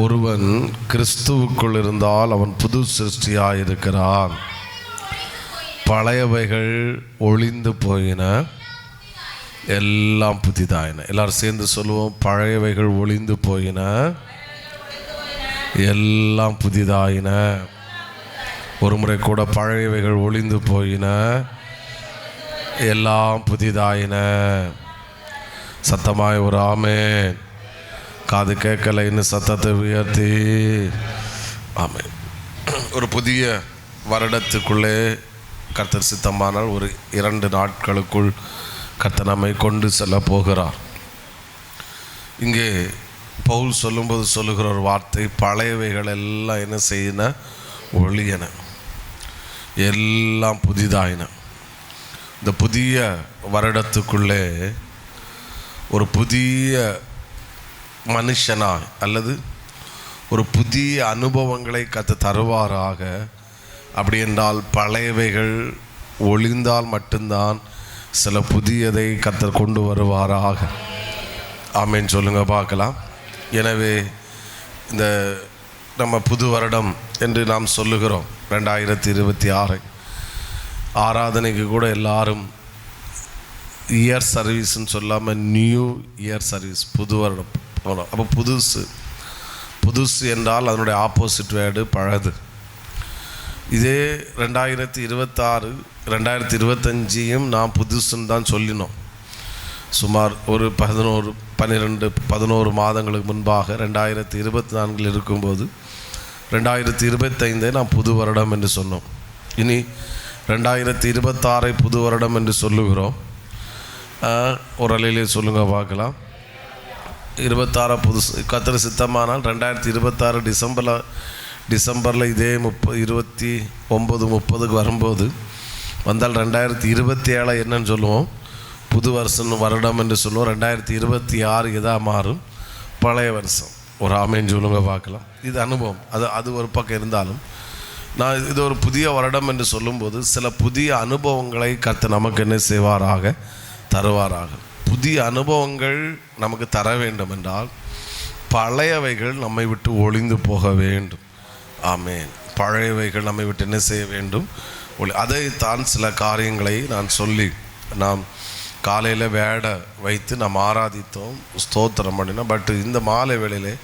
ஒருவன் கிறிஸ்துவுக்குள் இருந்தால் அவன் புது சிருஷ்டியாயிருக்கிறான். பழையவைகள் ஒளிந்து போயின, எல்லாம் புதிதாயின. எல்லாரும் சேர்ந்து சொல்லுவோம், பழையவைகள் ஒளிந்து போயின, எல்லாம் புதிதாயின. ஒரு முறை கூட, பழையவைகள் ஒளிந்து போயின, எல்லாம் புதிதாயின. சத்தமாய் ஒரு ஆமென். காது கேட்கலைன்னு சத்தத்தை உயர்த்தி ஆமென். ஒரு புதிய வருடத்துக்குள்ளே கர்த்தர் சித்தமானால் ஒரு 2 நாட்களுக்குள் கர்த்தர் நம்மை கொண்டு செல்ல போகிறார். இங்கே பவுல் சொல்லும்போது சொல்லுகிற ஒரு வார்த்தை, பழையவைகள் எல்லாம் என்ன செய்யின, ஒளியன, எல்லாம் புதிதாயின. இந்த புதிய வருடத்துக்குள்ளே ஒரு புதிய மனுஷனாய் அல்லது ஒரு புதிய அனுபவங்களை கற்று தருவாராக. அப்படி என்றால் பழையவைகள் ஒளிந்தால் மட்டும்தான் சில புதியதை கர்த்தர் கொண்டு வருவாராக. ஆமென் சொல்லுங்க பார்க்கலாம். எனவே இந்த நம்ம புது வருடம் என்று நாம் சொல்லுகிறோம். 2026 ஆராதனைக்கு கூட எல்லாரும் இயர் சர்வீஸ்ன்னு சொல்லாமல் நியூ இயர் சர்வீஸ், புது வருடம். அப்போ புதுசு என்றால் அதனுடைய ஆப்போசிட் வேர்டு பழது. இதே 2026 2025 நாம் புதுசுன்னு தான் சொல்லினோம். சுமார் ஒரு 11 மாதங்களுக்கு முன்பாக 2024 இருக்கும்போது 2025 நாம் புது வருடம் என்று சொன்னோம். இனி 2026 புது வருடம் என்று சொல்லுகிறோம். ஒரு அலையிலே சொல்லுங்க பார்க்கலாம். 26 புதுசு கர்த்தர் சித்தமானால் 2026 டிசம்பரில் இதே 29 30க்கு வரும்போது வந்தால் 2027 என்னன்னு சொல்லுவோம், புது வருடம் என்று சொல்லுவோம். 2026 எதா மாறும், பழைய வருஷம். ஒரு ஆமென் சொல்லுங்க பார்க்கலாம். இது அனுபவம். அது ஒரு பக்கம் இருந்தாலும், நான் இது ஒரு புதிய வருடம் என்று சொல்லும்போது சில புதிய அனுபவங்களை கர்த்தர் நமக்கு என்ன செய்வாராக, தருவாராக. புதிய அனுபவங்கள் நமக்கு தர வேண்டும் என்றால் பழையவைகள் நம்மை விட்டு ஒளிந்து போக வேண்டும். ஆமென். பழையவைகள் நம்மை விட்டு என்ன செய்ய வேண்டும், அதைத்தான் சில காரியங்களை நான் சொல்லி, நாம் காலையில் வேடை வைத்து நாம் ஆராதித்தோம், ஸ்தோத்திரம் பண்ணினோம். பட் இந்த மாலை வேளையிலே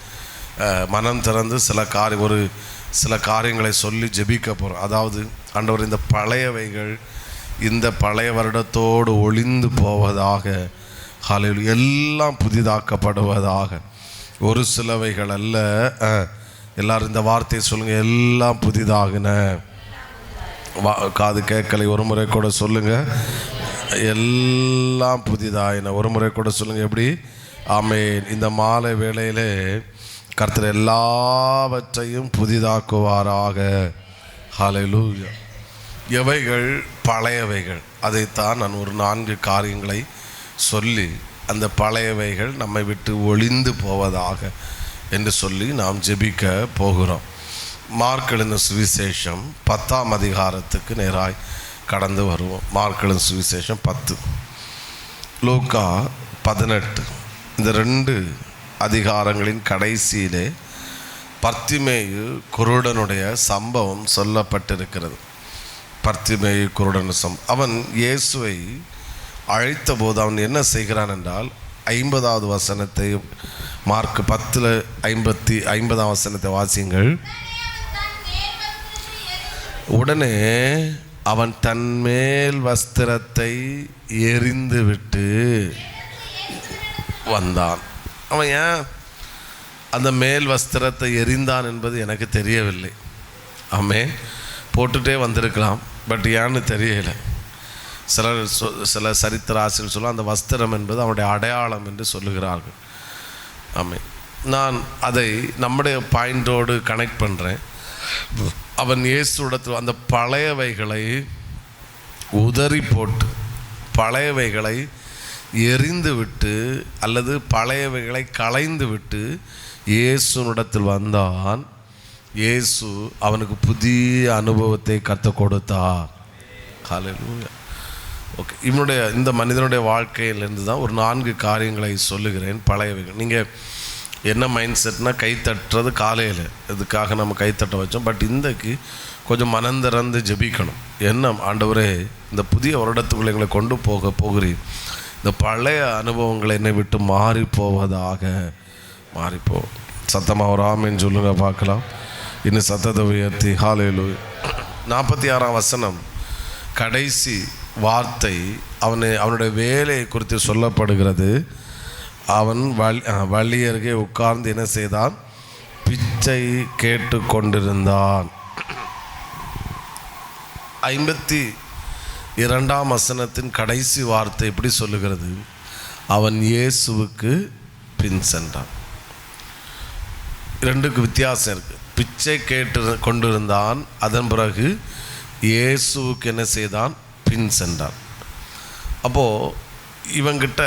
மனம் திறந்து சில காரியங்களை சொல்லி ஜெபிக்க போகிறோம். அதாவது ஆண்டவர், இந்த பழையவைகள் இந்த பழைய வருடத்தோடு ஒளிந்து போவதாக, ஹல்லேலூயா, எல்லாம் புதிதாக்கப்படுவதாக. ஒரு சிலவைகள் அல்ல, எல்லாரும் இந்த வார்த்தையை சொல்லுங்கள், எல்லாம் புதிதாகின. காது கேட்கலை, ஒரு முறை கூட சொல்லுங்கள், எல்லாம் புதிதாகின. ஒரு முறை கூட சொல்லுங்கள். எப்படி? ஆமென். இந்த மாலை வேளையிலே கர்த்தர் எல்லாவற்றையும் புதிதாக்குவாராக. ஹல்லேலூயா. எவைகள் பழையவைகள், அதைத்தான் நான் ஒரு 4 காரியங்களை சொல்லி, அந்த பழையவைகள் நம்மை விட்டு ஒளிந்து போவதாக என்று சொல்லி நாம் ஜெபிக்க போகிறோம். மார்க் எழுதின சுவிசேஷம் 10ஆம் அதிகாரத்துக்கு நேராய் கடந்து வருவோம். மார்க் எழுதின சுவிசேஷம் 10, லூக்கா 18. இந்த 2 அதிகாரங்களின் கடைசியிலே பர்த்திமேயு குருடனுடைய சம்பவம் சொல்லப்பட்டிருக்கிறது. பர்த்திமேயு குருடன் அவன் இயேசுவை அழைத்த போது அவன் என்ன செய்கிறான் என்றால், 50வது வசனத்தை, மார்க் 10 50ஆம் வசனத்தை வாசியுங்கள். உடனே அவன் தன் மேல் வஸ்திரத்தை எறிந்து விட்டு வந்தான். அவன் ஏன் அந்த மேல் வஸ்திரத்தை எறிந்தான் என்பது எனக்கு தெரியவில்லை. ஆமென். போட்டுகிட்டே வந்திருக்கலாம், பட் ஏன்னு தெரியலை. சில சரித்திர ஆசிரியர் சொல்ல, அந்த வஸ்திரம் என்பது அவனுடைய அடையாளம் என்று சொல்லுகிறார்கள். ஆமென். நான் அதை நம்முடைய பாயிண்டோடு கனெக்ட் பண்ணுறேன். அவன் இயேசுவிடத்தில் அந்த பழையவைகளை உதறி போட்டு, பழையவைகளை எறிந்து விட்டு அல்லது பழையவைகளை களைந்து விட்டு இயேசுவிடத்தில் வந்தான். இயேசு அவனுக்கு புதிய அனுபவத்தை கற்றுக் கொடுத்தார். ஹல்லேலூயா. ஓகே, இந்த மனிதனுடைய வாழ்க்கையிலிருந்து தான் ஒரு 4 காரியங்களை சொல்லுகிறேன். பழையவைகள், நீங்கள் என்ன மைண்ட் செட்னா கை தட்டுறது காலையில் இதுக்காக நம்ம கைத்தட்ட வச்சோம். பட் இன்றைக்கு கொஞ்சம் மனந்திறந்து ஜெபிக்கணும். என்ன ஆண்டவரே, இந்த புதிய வருடத்துக்குள்ள எங்களை கொண்டு போகிறீர், இந்த பழைய அனுபவங்களை என்னை விட்டு மாறி போவதாக. மாறிப்போ சத்தமாக ஒரு ஆமேன்னு சொல்லுங்க பார்க்கலாம். இன்னும் சத்தத்தை உயர்த்தி ஹல்லேலூயா. 46ஆம் வசனம் கடைசி வார்த்தை அவனுடைய வேலையை குறித்து சொல்லப்படுகிறது. அவன் வழி அருகே உட்கார்ந்து என்ன செய்தான்? பிச்சை கேட்டு கொண்டிருந்தான். 52ஆம் வசனத்தின் கடைசி வார்த்தை எப்படி சொல்லுகிறது? அவன் இயேசுவுக்கு பின் சென்றான். ரெண்டுக்கு வித்தியாசம் இருக்குது. பிச்சை கேட்டு கொண்டிருந்தான், அதன் பிறகு இயேசுவுக்கு என்ன செய்தான்? பின் சென்றான். அப்போது இவங்கிட்ட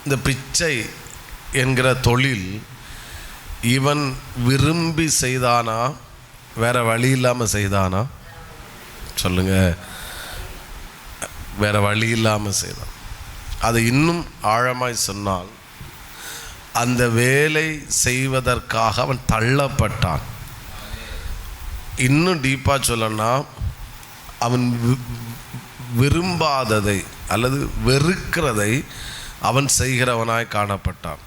இந்த பிச்சை என்கிற தொழில் இவன் விரும்பி செய்தானா, வேற வழி இல்லாமல் செய்தானா? சொல்லுங்க. வேற வழி இல்லாமல் செய்தான். அதை இன்னும் ஆழமாய் சொன்னால், அந்த வேலை செய்வதற்காக அவன் தள்ளப்பட்டான். இன்னும் டீப்பாக சொல்லணும்னா, அவன் விரும்பாததை அல்லது வெறுக்கிறதை அவன் செய்கிறவனாய் காணப்பட்டான்.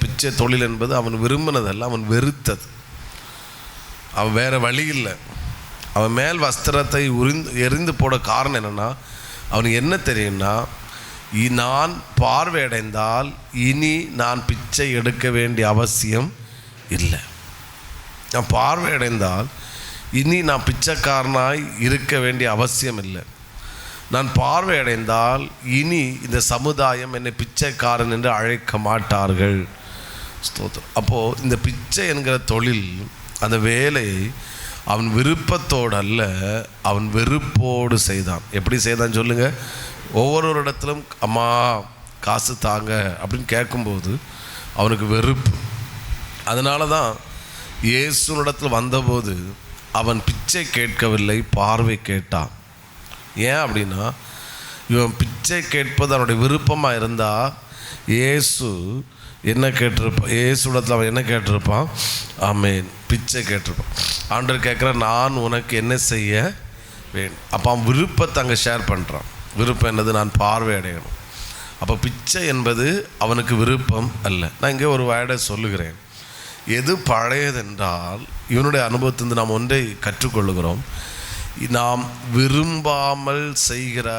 பிச்சை தொழில் என்பது அவன் விரும்பினதல்ல, அவன் வெறுத்தது. அவன் வேறு வழி இல்லை. அவன் மேல் வஸ்திரத்தை எரிந்து போட காரணம் என்னென்னா, அவனுக்கு என்ன தெரியும்னா, நான் பார்வையடைந்தால் இனி நான் பிச்சை எடுக்க வேண்டிய அவசியம் இல்லை. நான் பார்வையடைந்தால் இனி நான் பிச்சைக்காரனாய் இருக்க வேண்டிய அவசியம் இல்லை. நான் பார்வையடைந்தால் இனி இந்த சமுதாயம் என்னை பிச்சைக்காரன் என்று அழைக்க மாட்டார்கள். ஸ்தோத்திரம். அப்போது இந்த பிச்சை என்கிற தொழில், அந்த வேலையை அவன் விருப்பத்தோடு அல்ல, அவன் வெறுப்போடு செய்தான். எப்படி செய்தான் சொல்லுங்கள்? ஒவ்வொரு இடத்திலும் அம்மா காசு தாங்க அப்படின்னு கேட்கும்போது அவனுக்கு வெறுப்பு. அதனால தான் இயேசுனிடத்தில் வந்தபோது அவன் பிச்சை கேட்கவில்லை, பார்வை கேட்டான். ஏன் அப்படின்னா, இவன் பிச்சை கேட்பது அவனுடைய விருப்பமாக இருந்தால் இயேசு என்ன கேட்டிருப்பான்? இயேசுடத்தில் அவன் என்ன கேட்டிருப்பான்? ஆமென், பிச்சை கேட்டிருப்பான். ஆண்டவர் கேட்குற, நான் உனக்கு என்ன செய்ய வேண்டும். அப்போ அவன் விருப்பத்தை அங்கே ஷேர் பண்ணுறான். விருப்பம் என்னது? நான் பார்வை அடையணும். அப்போ பிச்சை என்பது அவனுக்கு விருப்பம் அல்ல. நான் இங்கே ஒரு வேர்டை சொல்லுகிறேன். எது பழையதென்றால், இவனுடைய அனுபவத்திலிருந்து நாம் ஒன்றை கற்றுக்கொள்ளுகிறோம். நாம் விரும்பாமல் செய்கிற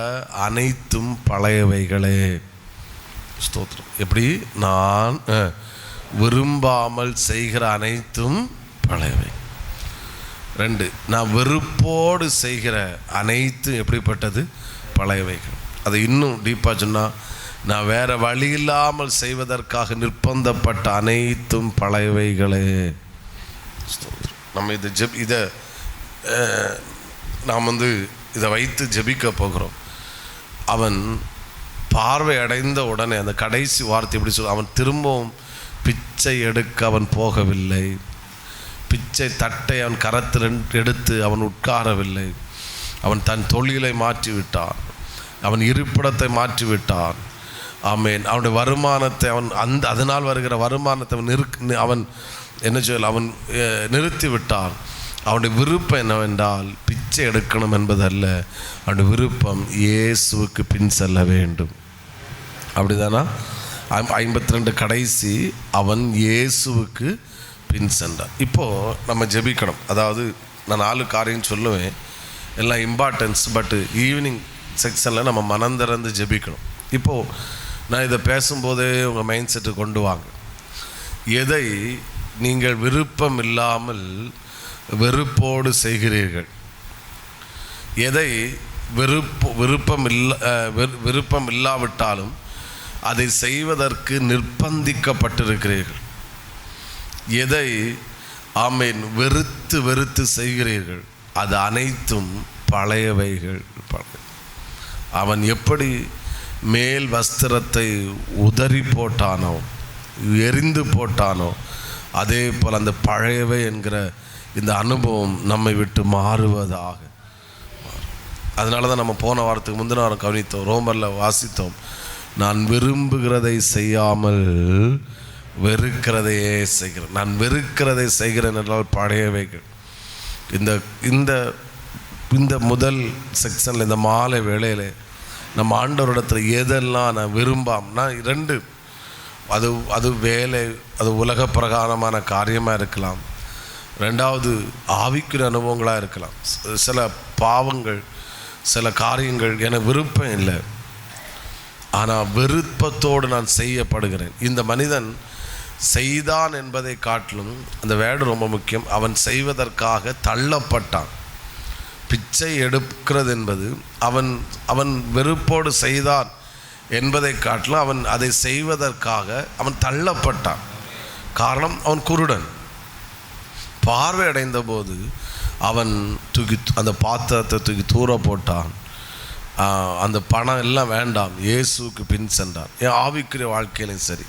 அனைத்தும் பழையவைகளே. ஸ்தோத்திரம். எப்படி? நான் விரும்பாமல் செய்கிற அனைத்தும் பழையவை. 2, நான் வெறுப்போடு செய்கிற அனைத்தும் எப்படிப்பட்டது? பழையவைகள். அதை இன்னும் டீப்பாக சொன்னால், நான் வேறு வழி இல்லாமல் செய்வதற்காக நிர்பந்தப்பட்ட அனைத்தும் பழையவைகளே. நம்ம இதை நாம் இதை வைத்து ஜெபிக்க போகிறோம். அவன் பார்வை அடைந்த உடனே அந்த கடைசி வார்த்தை எப்படி சொல்ல, அவன் திரும்பவும் பிச்சை எடுக்க அவன் போகவில்லை. பிச்சை தட்டை அவன் கரத்தில் எடுத்து அவன் உட்காரவில்லை. அவன் தன் தொழிலை மாற்றிவிட்டான். அவன் இருப்பிடத்தை மாற்றிவிட்டான். ஆமேன். அவனுடைய வருமானத்தை அதனால் வருகிற வருமானத்தை அவன் என்ன சொல்ல, அவன் நிறுத்திவிட்டான். அவனுடைய விருப்பம் என்னவென்றால் பிச்சை எடுக்கணும் என்பதல்ல. அவனுடைய விருப்பம் இயேசுவுக்கு பின் செல்ல வேண்டும். அப்படிதானா? 52 கடைசி அவன் இயேசுவுக்கு பின் சென்றான். இப்போது நம்ம ஜெபிக்கணும். அதாவது நான் 4 காரியம் சொல்லுவேன், எல்லாம் இம்பார்ட்டன்ஸ். பட்டு ஈவினிங் செக்ஷனில் நம்ம மனந்திறந்து ஜெபிக்கணும். இப்போது நான் இதை பேசும்போதே உங்கள் மைண்ட் செட்டு கொண்டு வாங்க. எதை நீங்கள் விருப்பம் இல்லாமல் வெறுப்போடு செய்கிறீர்கள், எதை விருப்பம் இல்லாவிட்டாலும் அதை செய்வதற்கு நிர்பந்திக்கப்பட்டிருக்கிறீர்கள், எதை ஆமேன் வெறுத்து செய்கிறீர்கள், அது அனைத்தும் பழையவைகள். அவன் எப்படி மேல் வஸ்திரத்தை உதறி போட்டானோ, எரிந்து போட்டானோ, அதே போல் அந்த பழையவை என்கிற இந்த அனுபவம் நம்மை விட்டு மாறுவதாக. அதனால தான் நம்ம போன வாரத்துக்கு முந்தின வாரம் கவனித்தோம், ரோமரில் வாசித்தோம். நான் விரும்புகிறதை செய்யாமல் வெறுக்கிறதையே செய்கிறேன். நான் வெறுக்கிறதை செய்கிறேன் என்றால் பழையவைகள். இந்த இந்த இந்த முதல் செக்ஷனில், இந்த மாலை வேளையில் நம்ம ஆண்டவரிடத்தில் எதெல்லாம் நான் விரும்பாமனா, 2, அது வேலை, அது உலக பிரகாரமான காரியமாக இருக்கலாம். 2வது ஆவிக்குரிய அனுபவங்களாக இருக்கலாம். சில பாவங்கள், சில காரியங்கள் எனக்கு விருப்பம் இல்லை, ஆனால் விருப்பத்தோடு நான் செய்யப்படுகிறேன். இந்த மனிதன் செய்தான் என்பதை காட்டிலும் அந்த வேர்டு ரொம்ப முக்கியம். அவன் செய்வதற்காக தள்ளப்பட்டான். பிச்சை எடுக்கிறது என்பது அவன் வெறுப்போடு செய்தான் என்பதை காட்டிலும் அவன் அதை செய்வதற்காக அவன் தள்ளப்பட்டான். காரணம், அவன் குருடன். பார்வை அடைந்த போது அவன் அந்த பாத்திரத்தை தூக்கி தூர போட்டான். அந்த பணம் எல்லாம் வேண்டாம், இயேசுக்கு பின் சென்றான். என் ஆவிக்குரிய வாழ்க்கையிலும் சரி,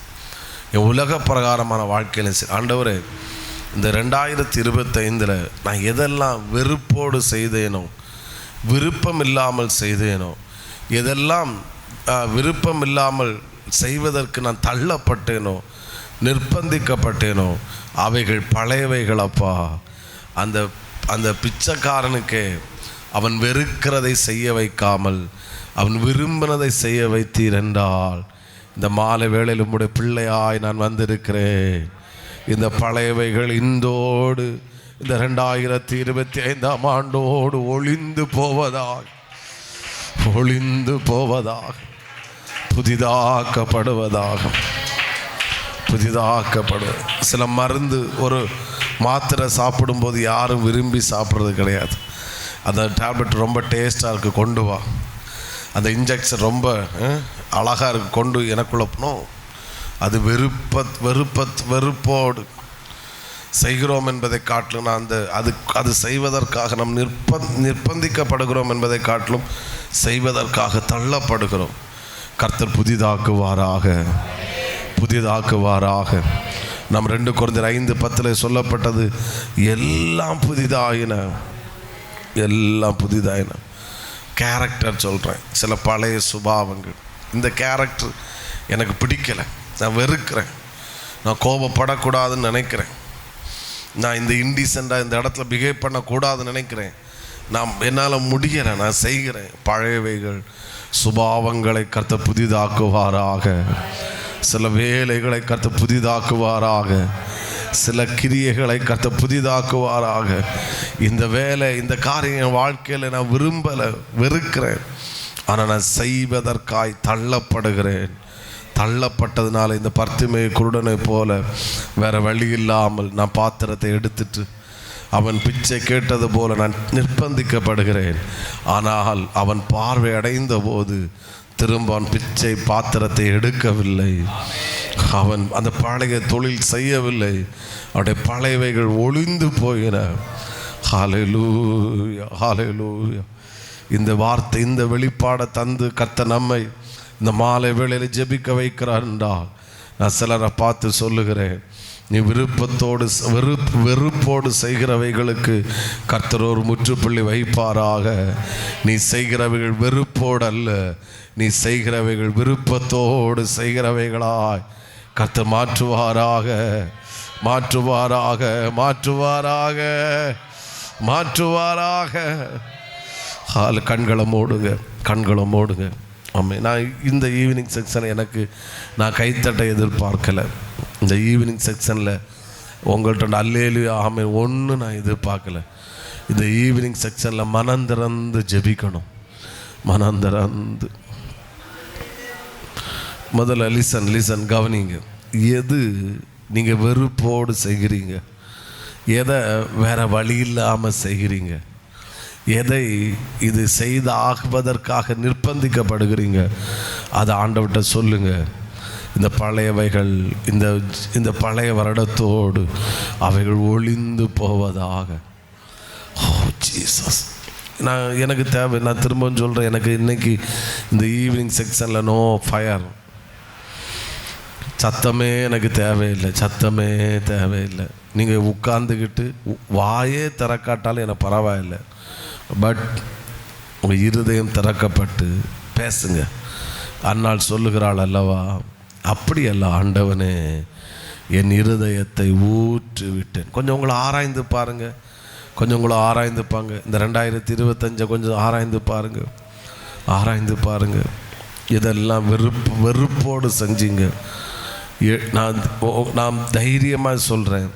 என் உலக பிரகாரமான வாழ்க்கையிலும் சரி, ஆண்டவரே இந்த 2025 நான் எதெல்லாம் வெறுப்போடு செய்தேனோ, விருப்பம் இல்லாமல் செய்தேனோ, எதெல்லாம் விருப்பம் இல்லாமல் செய்வதற்கு நான் தள்ளப்பட்டேனோ, நிர்பந்திக்கப்பட்டேனோ, அவைகள் பழையவைகளப்பா. அந்த அந்த பிச்சைக்காரனுக்கே அவன் வெறுக்கிறதை செய்ய வைக்காமல் அவன் விரும்பினதை செய்ய வைத்தீர் என்றால், இந்த மாலை வேளையில் உம்முடைய பிள்ளையாய் நான் வந்திருக்கிறேன். இந்த பழையவைகள் இந்தோடு இந்த 2025 ஆண்டோடு ஒளிந்து போவதாக, புதிதாக்கப்படுவது. சில மருந்து, ஒரு மாத்திரை சாப்பிடும்போது யாரும் விரும்பி சாப்பிட்றது கிடையாது. அந்த டேப்லெட் ரொம்ப டேஸ்ட்டாக இருக்குது, கொண்டு வா. அந்த இன்ஜெக்ஷன் ரொம்ப அழகாக இருக்குது, கொண்டு எனக்குள்ள போனோம். அது வெறுப்போடு செய்கிறோம் என்பதை காட்டிலும் அது செய்வதற்காக நாம் நிர்பந்திக்கப்படுகிறோம் என்பதை காட்டிலும் செய்வதற்காக தள்ளப்படுகிறோம். கர்த்தர் புதிதாக்குவாராக. நாம் 2 Corinthians 5:10 சொல்லப்பட்டது, எல்லாம் புதிதாயின. கேரக்டர் சொல்கிறேன், சில பழைய சுபாவங்கள். இந்த கேரக்டர் எனக்கு பிடிக்கலை, நான் வெறுக்கிறேன். நான் கோபப்படக்கூடாதுன்னு நினைக்கிறேன். நான் இந்த இன்டீசெண்டாக இந்த இடத்துல பிஹேவ் பண்ணக்கூடாதுன்னு நினைக்கிறேன். என்னால் முடியலை, நான் செய்கிறேன். பழையவைகள், சுபாவங்களை கர்த்தர் புதிதாக்குவாராக. சில வேலைகளை கர்த்தர் புதிதாக்குவாராக. சில கிரியைகளை கர்த்தர் புதிதாக்குவாராக. இந்த வேலை, இந்த காரியம் என் வாழ்க்கையில் நான் விரும்பலை, வெறுக்கிறேன். ஆனால் நான் செய்வதற்காய் தள்ளப்படுகிறேன். தள்ளப்பட்டதுனால இந்த பர்த்திமை குருடனை போல வேறு வழி இல்லாமல் நான் பாத்திரத்தை எடுத்துட்டு அவன் பிச்சை கேட்டது போல நான் நிர்பந்திக்கப்படுகிறேன். ஆனால் அவன் பார்வை அடைந்த போது திரும்ப அவன் பிச்சை பாத்திரத்தை எடுக்கவில்லை. அவன் அந்த பழைய தொழில் செய்யவில்லை. அவனுடைய பழையவைகள் ஒளிந்து போயின. ஹல்லேலூயா, ஹல்லேலூயா. இந்த வார்த்தை, இந்த வெளிப்பாடை தந்து கர்த்தர் நம்மை இந்த மாலை வேளையில் ஜெபிக்க வைக்கிறார் என்றால், நான் சிலரை பார்த்து சொல்லுகிறேன், நீ வெறுப்போடு செய்கிறவைகளுக்கு கர்த்தர் ஒரு முற்றுப்புள்ளி வைப்பாராக. நீ செய்கிறவைகள் வெறுப்போடு அல்ல, நீ செய்கிறவைகள் விருப்பத்தோடு செய்கிறவைகளாய் கர்த்தர் மாற்றுவாராக. கண்களை மூடுங்க. ஆமாம், நான் இந்த ஈவினிங் செக்ஷன் நான் கைத்தட்டை எதிர்பார்க்கலை. இந்த ஈவினிங் செக்ஷனில் உங்கள்கிட்ட அல்லேலூயா ஆமே ஒன்று நான் எதிர்பார்க்கலை. இந்த ஈவினிங் செக்ஷனில் மனந்திறந்து ஜெபிக்கணும். மனந்திறந்து முதல்ல லிசன் கவனிங்க. எது நீங்கள் வெறுப்போடு செய்கிறீங்க, எதை வேறு வழி இல்லாமல் செய்கிறீங்க, எதை இது செய்து ஆகுவதற்காக நிர்பந்திக்கப்படுகிறீங்க, அதை ஆண்டவர்கிட்ட சொல்லுங்கள். இந்த பழையவைகள், இந்த பழைய வருடத்தோடு அவைகள் ஒளிந்து போவதாக. ஓ ஜீசஸ், எனக்கு தேவை. நான் திரும்பவும் சொல்கிறேன், எனக்கு இன்றைக்கி இந்த ஈவினிங் செக்ஷனில் நோ ஃபயர், சத்தமே எனக்கு தேவையில்லை. நீங்கள் உட்கார்ந்துக்கிட்டு வாயே திறக்காட்டாலும் எனக்கு பரவாயில்லை. பட் உங்கள் இருதயம் திறக்கப்பட்டு பேசுங்க. அன்னாள் சொல்லுகிறாள் அல்லவா, அப்படியல்ல ஆண்டவனே, என் இருதயத்தை ஊற்றி விட்டேன். கொஞ்சம் உங்களை ஆராய்ந்து பாருங்கள், கொஞ்சம் உங்களை ஆராய்ந்துப்பாங்க. இந்த 2025 கொஞ்சம் ஆராய்ந்து பாருங்கள். இதெல்லாம் வெறுப்போடு செஞ்சீங்க. நான் தைரியமாக சொல்கிறேன்,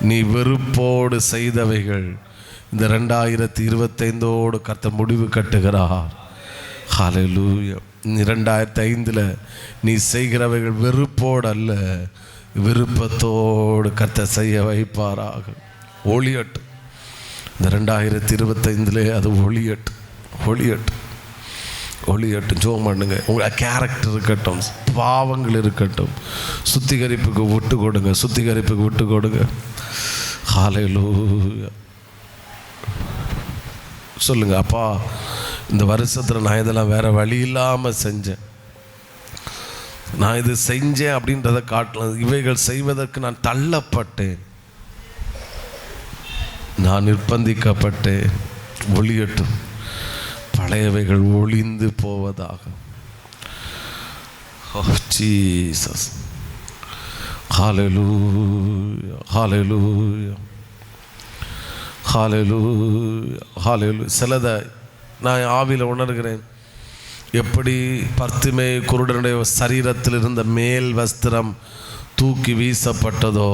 நீ வெறுப்போடு செய்தவைகள் இந்த 2025 கர்த்தர் முடிவு கட்டுகிறார். ஹல்லேலூயா. 2005 நீ செய்கிறவைகள் வெறுப்போடு அல்ல, விருப்பத்தோடு கர்த்தர் செய்ய வைப்பாராக. ஒளியட்டும் இந்த 2025 அது ஒளியட்டும். ஜோம் பண்ணுங்க. உங்கள் கேரக்டர் இருக்கட்டும், பாவங்கள் இருக்கட்டும், சுத்திகரிப்புக்கு விட்டு கொடுங்க. ஹல்லேலூயா. சொல்லுங்க, அப்பா இந்த வருஷத்தில் நான் இதெல்லாம் வேற வழி இல்லாமல் செஞ்சேன், நான் இது செஞ்சேன் அப்படின்றத காட்டலாம். இவைகள் செய்வதற்கு நான் தள்ளப்பட்டேன், நான் நிர்பந்திக்கப்பட்டேன். ஒளியட்டும், பழையவைகள் ஒளிந்து போவதாக. ஜீசஸ். ஹல்லேலூயா, ஹல்லேலூயா, ஹல்லேலூயா, ஹல்லேலூயா. சிலதை நான் ஆவியில் உணர்கிறேன். எப்படி பர்த்திமே குருடனுடைய சரீரத்தில் இருந்த மேல் வஸ்திரம் தூக்கி வீசப்பட்டதோ,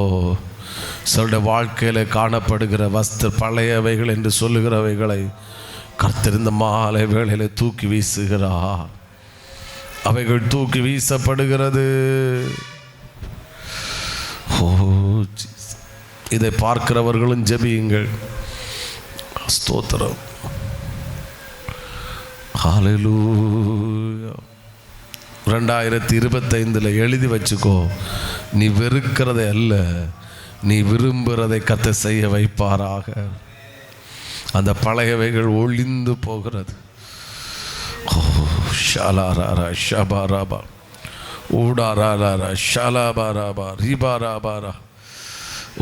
சிலருடைய வாழ்க்கையில் காணப்படுகிற பழையவைகள் என்று சொல்லுகிறவைகளை கர்த்தர் இந்த மாலை வேளையில தூக்கி வீசுகிறார். அவைகள் தூக்கி வீசப்படுகிறது. இதை பார்க்கிறவர்களும் ஜெபியுங்கள். ஸ்தோத்திரம். ஹல்லேலூயா. 2025 எழுதி வச்சுக்கோ, நீ வெறுக்கிறதை அல்ல, நீ விரும்புகிறதை கர்த்தர் செய்ய வைப்பாராக. அந்த பழையவைகள் ஒளிந்து போகிறது. ஷாலாரா ஷபாராபா ஊடாராரா ஷாலாபாராபா ரிபாராபாரா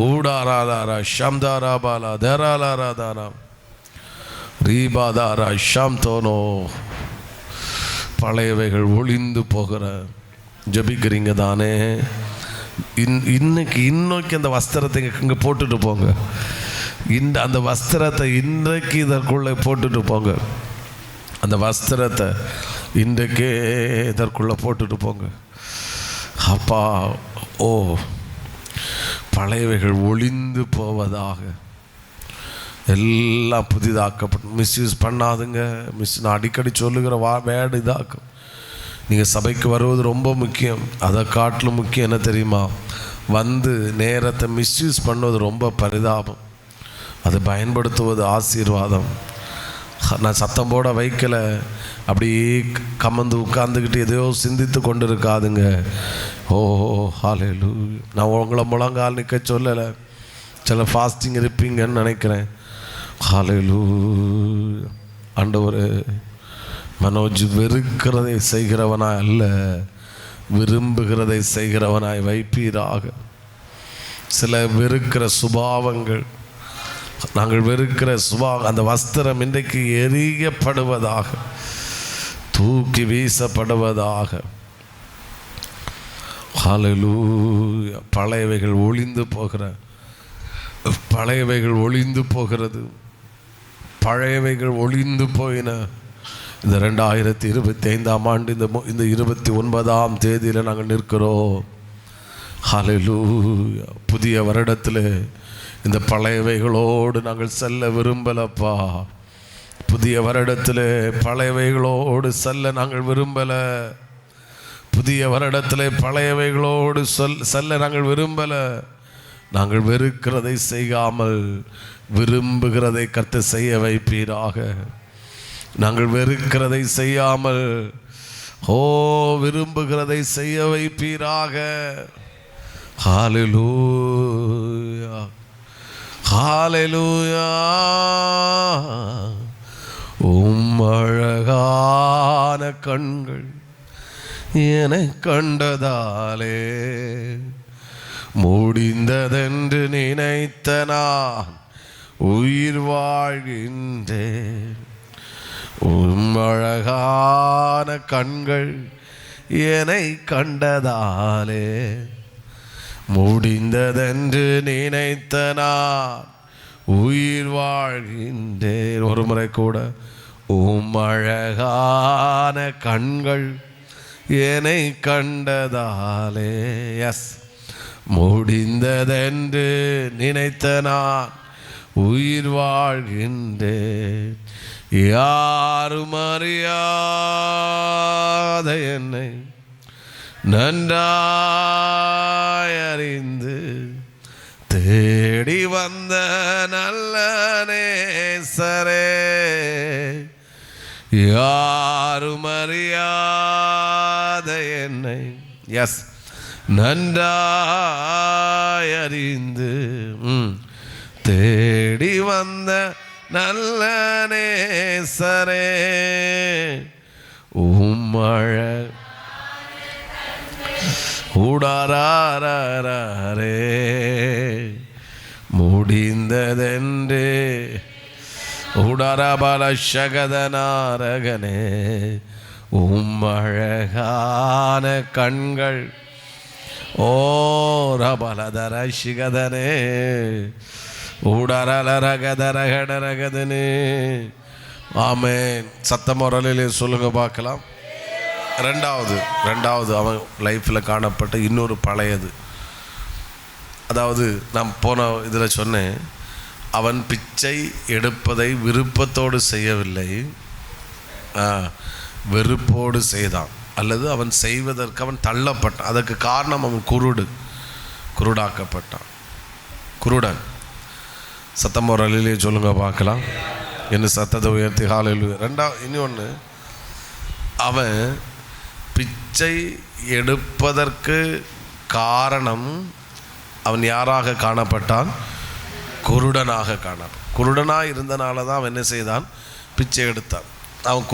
ஊடாராரா ஷம்தாராபாலா தராலாராதாரா ரீபாதாரா ஷாம் தோனோ. பழையவைகள் ஒளிந்து போகிற. ஜபிக்கிறீங்க தானே? இன்னைக்கு அந்த வஸ்திரத்தை இங்கே போட்டுட்டு போங்க. அந்த வஸ்திரத்தை இன்றைக்கு இதற்குள்ளே போட்டுட்டு போங்க. அந்த வஸ்திரத்தை இன்றைக்கே இதற்குள்ளே போட்டுட்டு போங்க. அப்பா, ஓ பழையவைகள் ஒளிந்து போவதாக, எல்லாம் புதிதாக்கப்படும். மிஸ்யூஸ் பண்ணாதுங்க. நான் அடிக்கடி சொல்லுகிற வேடு இதாக்கும். நீங்கள் சபைக்கு வருவது ரொம்ப முக்கியம். அதை காட்டிலும் முக்கியம் என்ன தெரியுமா? வந்து நேரத்தை மிஸ்யூஸ் பண்ணுவது ரொம்ப பரிதாபம். அதை பயன்படுத்துவது ஆசீர்வாதம். நான் சத்தம் போட வைக்கலை, அப்படியே கமந்து உட்கார்ந்துக்கிட்டு எதையோ சிந்தித்து கொண்டு இருக்காதுங்க. ஓ ஹல்லேலூயா. நான் உங்களை முழங்கால் நிற்க சொல்லலை, சில ஃபாஸ்டிங் இருப்பீங்கன்னு நினைக்கிறேன். ஹல்லேலூயா. ஆண்டவரே, மனோஜ் வெறுக்கிறதை செய்கிறவனாய் அல்ல, விரும்புகிறதை செய்கிறவனாய் வைப்பீராக. சில வெறுக்கிற சுபாவங்கள், நாங்கள் வெறுக்கிற அந்த வஸ்திரம் இன்றைக்கு எரியப்படுவதாக, தூக்கி வீசப்படுவதாக. ஹல்லேலூயா. பழையவைகள் ஒளிந்து போகிற, பழையவைகள் ஒளிந்து போகிறது. பழையவைகள் ஒளிந்து போயின. இந்த 2025 இந்த 29 நாங்கள் நிற்கிறோம். ஹல்லேலூயா. புதிய வருடத்தில் இந்த பழையவைகளோடு நாங்கள் செல்ல விரும்பலப்பா. புதிய வருடத்தில் பழையவைகளோடு செல்ல நாங்கள் விரும்பலை. புதிய வருடத்தில் பழையவைகளோடு செல்ல நாங்கள் விரும்பலை. நாங்கள் வெறுக்கிறதை செய்யாமல் விரும்புகிறதை கர்த்தர் செய்ய வைப்பீராக. நாங்கள் வெறுக்கிறதை செய்யாமல் விரும்புகிறதை செய்ய வைப்பீராக. ஹல்லேலூயா, ஹல்லேலூயா. அழகான கண்கள் என்னை கண்டதாலே முடிந்ததென்று நினைத்த நான் உயிர் வாழ்கின்றேன். அழகான கண்கள் என்னை கண்டதாலே முடிந்ததென்று நினைத்த நான் உயிர் வாழ்கின்றேன். ஒரு முறை கூட அழகான கண்கள் என்னை கண்டதாலே எஸ் முடிந்ததென்று நினைத்த நான் உயிர் வாழ்கின்றேன். யாரும் அறியாத என்னை நன்றாய் அறிந்து தேடி வந்த நல்ல நேசரே, யாரும் அறியாத என்னை எஸ் நன்றாய் அறிந்து தேடி வந்த நல்ல நேசரே, உடாரே முடிந்ததென்று உடரபல சகதனாரகனே, அழகான கண்கள் ஓரபலதர சிகதனே உடரலரகதரகடரகதனே. ஆமென். சத்தமொரலிலே சொல்லுங்க பார்க்கலாம். ரெண்டாவது அவன் லைஃப்பில் காணப்பட்ட இன்னொரு பழையது. அதாவது நான் போன இதில் சொன்னேன், அவன் பிச்சை எடுப்பதை விருப்பத்தோடு செய்யவில்லை, வெறுப்போடு செய்தான். அல்லது அவன் செய்வதற்கு அவன் தள்ளப்பட்டான். அதற்கு காரணம் அவன் குருடாக்கப்பட்டான். குருடன். சத்தம் ஒரு அழிலே சொல்லுங்க பார்க்கலாம். என்ன சத்தத்தை உயர்த்தி ஹல்லேலூயா. இன்னொன்று, அவன் பிச்சை எடுப்பதற்கு காரணம் அவன் யாராக காணப்பட்டான்? குருடனாக குருடனாக இருந்தனால தான் அவன் என்ன செய்தான்? பிச்சை எடுத்தான். அவன்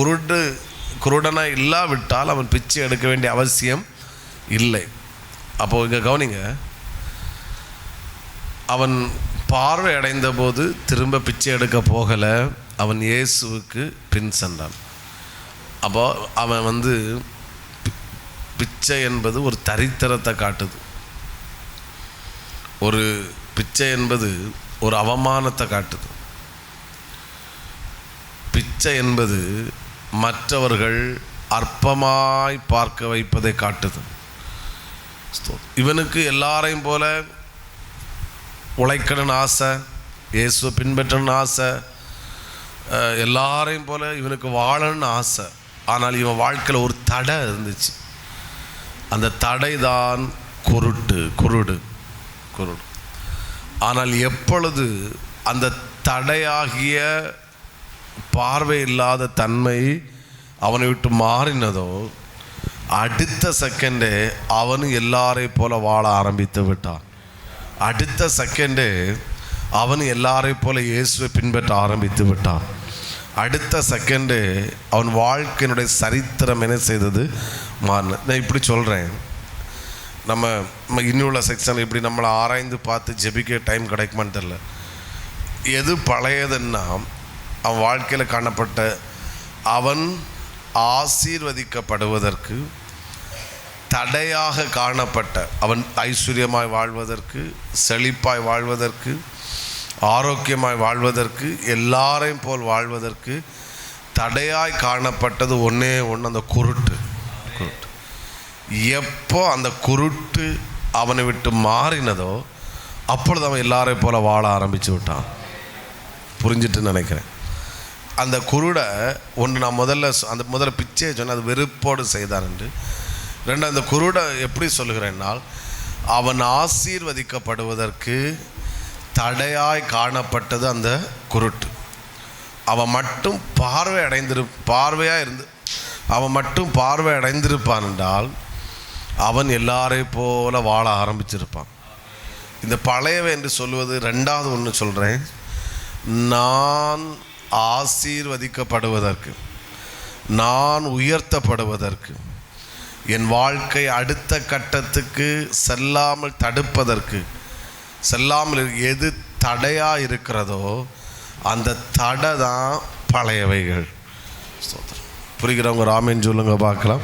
குருடனாக இல்லாவிட்டால் அவன் பிச்சை எடுக்க வேண்டிய அவசியம் இல்லை. அப்போது இங்கே கவனிங்க, அவன் பார்வை அடைந்த போது திரும்ப பிச்சை எடுக்க போகலை, அவன் இயேசுவுக்கு பின் சென்றான். அப்போ அவன் பிச்சை என்பது ஒரு தரித்திரத்தை காட்டுது. ஒரு பிச்சை என்பது ஒரு அவமானத்தை காட்டுது. பிச்சை என்பது மற்றவர்கள் அற்பமாய் பார்க்க வைப்பதை காட்டுது. இவனுக்கு எல்லாரையும் போல உழைக்கணும்னு ஆசை, இயேசுவை பின்பற்றணும்னு ஆசை, எல்லாரையும் போல இவனுக்கு வாழணும்னு ஆசை. ஆனால் இவன் வாழ்க்கையில் ஒரு தடை இருந்துச்சு. அந்த தடை தான் குருடு. ஆனால் எப்பொழுது அந்த தடையாகிய பார்வை இல்லாத தன்மை அவனை விட்டு மாறினதோ, அடுத்த செகண்டே அவனு எல்லாரையும் போல வாழ ஆரம்பித்து விட்டான். அடுத்த செகண்டே அவன் எல்லாரையும் போல இயேசுவை பின்பற்ற ஆரம்பித்து விட்டான். அடுத்த செகண்டே அவன் வாழ்க்கையினுடைய சரித்திரம் என்ன செய்தது? மாறின. நான் இப்படி சொல்கிறேன், நம்ம இன்னுள்ள செக்ஷன் இப்படி நம்மளை ஆராய்ந்து பார்த்து ஜெபிக்க டைம் கிடைக்குமான்னு தெரில. எது பழையதுன்னா, அவன் வாழ்க்கையில் காணப்பட்ட அவன் ஆசீர்வதிக்கப்படுவதற்கு தடையாக காணப்பட்ட, அவன் ஐஸ்வர்யமாய் வாழ்வதற்கு, செழிப்பாய் வாழ்வதற்கு, ஆரோக்கியமாய் வாழ்வதற்கு, எல்லாரையும் போல் வாழ்வதற்கு தடையாய் காணப்பட்டது ஒன்றே ஒன்று, அந்த குருட்டு. எப்போ அந்த குருட்டு அவனை விட்டு மாறினதோ அப்பொழுது அவன் எல்லாரையும் போல வாழ ஆரம்பித்து விட்டான். புரிஞ்சிட்டு நினைக்கிறேன். அந்த குருடை ஒன்று நான் முதல்ல பிச்சையை சொன்னேன், அது வெறுப்போடு செய்தான் என்று. ரெண்டு, அந்த குருடை எப்படி சொல்லுகிறேன்னால், அவன் ஆசீர்வதிக்கப்படுவதற்கு தடையாய் காணப்பட்டது அந்த குருட்டு. அவன் மட்டும் அவன் மட்டும் பார்வை அடைந்திருப்பான் என்றால் அவன் எல்லாரையும் போல வாழ ஆரம்பிச்சிருப்பான். இந்த பழையவை என்று சொல்வது ரெண்டாவது ஒன்று சொல்கிறேன். நான் ஆசீர்வதிக்கப்படுவதற்கு, நான் உயர்த்தப்படுவதற்கு, என் வாழ்க்கை அடுத்த கட்டத்துக்கு செல்லாமல் தடுப்பதற்கு, செல்லாமல் எது தடையாக இருக்கிறதோ அந்த தடை தான் பழையவைகள். புரிகிறவங்க ராமேன்னு சொல்லுங்க பார்க்கலாம்.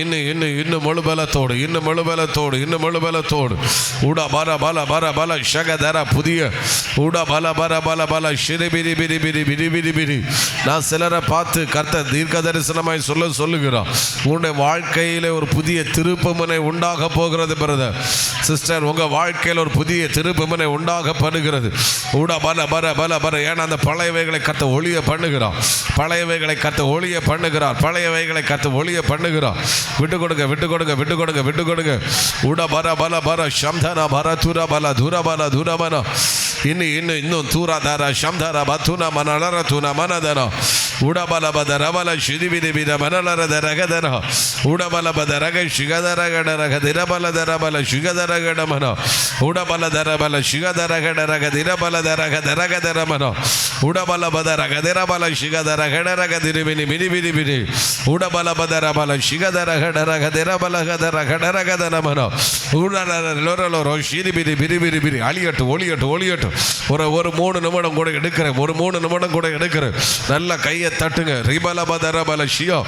இன்னும் முழு பலத்தோடு, இன்னும் முழு பலத்தோடு, இன்னும் முழு பலத்தோடு. உடா பல பல பல பல ஷகதர புதிய உடா பல பல பல பல ஷிரி பிரி பிரி பிரி பிரி பிரி பிரி. நான் சிலரை பார்த்து கர்த்தர் தீர்க்க தரிசனமாய் சொல்லுகிறான், உன்னுடைய வாழ்க்கையில் ஒரு புதிய திருப்புமுனை உண்டாக போகிறது பிரதர் சிஸ்டர். உங்கள் வாழ்க்கையில் ஒரு புதிய திருப்புமுனை உண்டாகப்படுகிறது. உடா பல பல பல பல. ஏன்னா அந்த பழையவைகளை கத்த ஒளிய பண்ணுகிறான், பழையவைகளை கத்த ஒளிய பண்ணுகிறார், பழையவைகளை கத்த ஒளிய பண்ணுகிறார். விட்டு கொடுங்க விட்டு கொடுங்க விட்டு கொடுங்க விட்டு கொடுங்க. உட பர பல பர சம்தன பர துர பல துர பல துரமன. இன்னும் தூராதார சம்தர பத்துன மனலர துன மனதன. உடபல பத ரபல சிதிபிதி பித மனலர ரகதன. உடபல பத ரக சிகதரகட ரக திரபல தரபல சிகதரகட மன. உடபல தரபல சிகதரகட ரக திரபல தரக தரகதரமன. உடபல பத ரக திரபல சிகதரகட ரக திரிபினி மினி பிடி பிடி. உடபல பத ரபல சிகதரகட ரக திரபல கதரகட ரகதரமன. உடலோ சிதிபிதி பிரி பிரி பிரி. அழியட்டு ஒளியட்டு ஒளியட்டு. ஒரு 3 நிமிடம் கூட எடுக்கிறேன், ஒரு 3 நிமிடம் கூட எடுக்கிறேன். நல்ல கையை தட்டுங்க. ரிபல பதர பல ஷியோ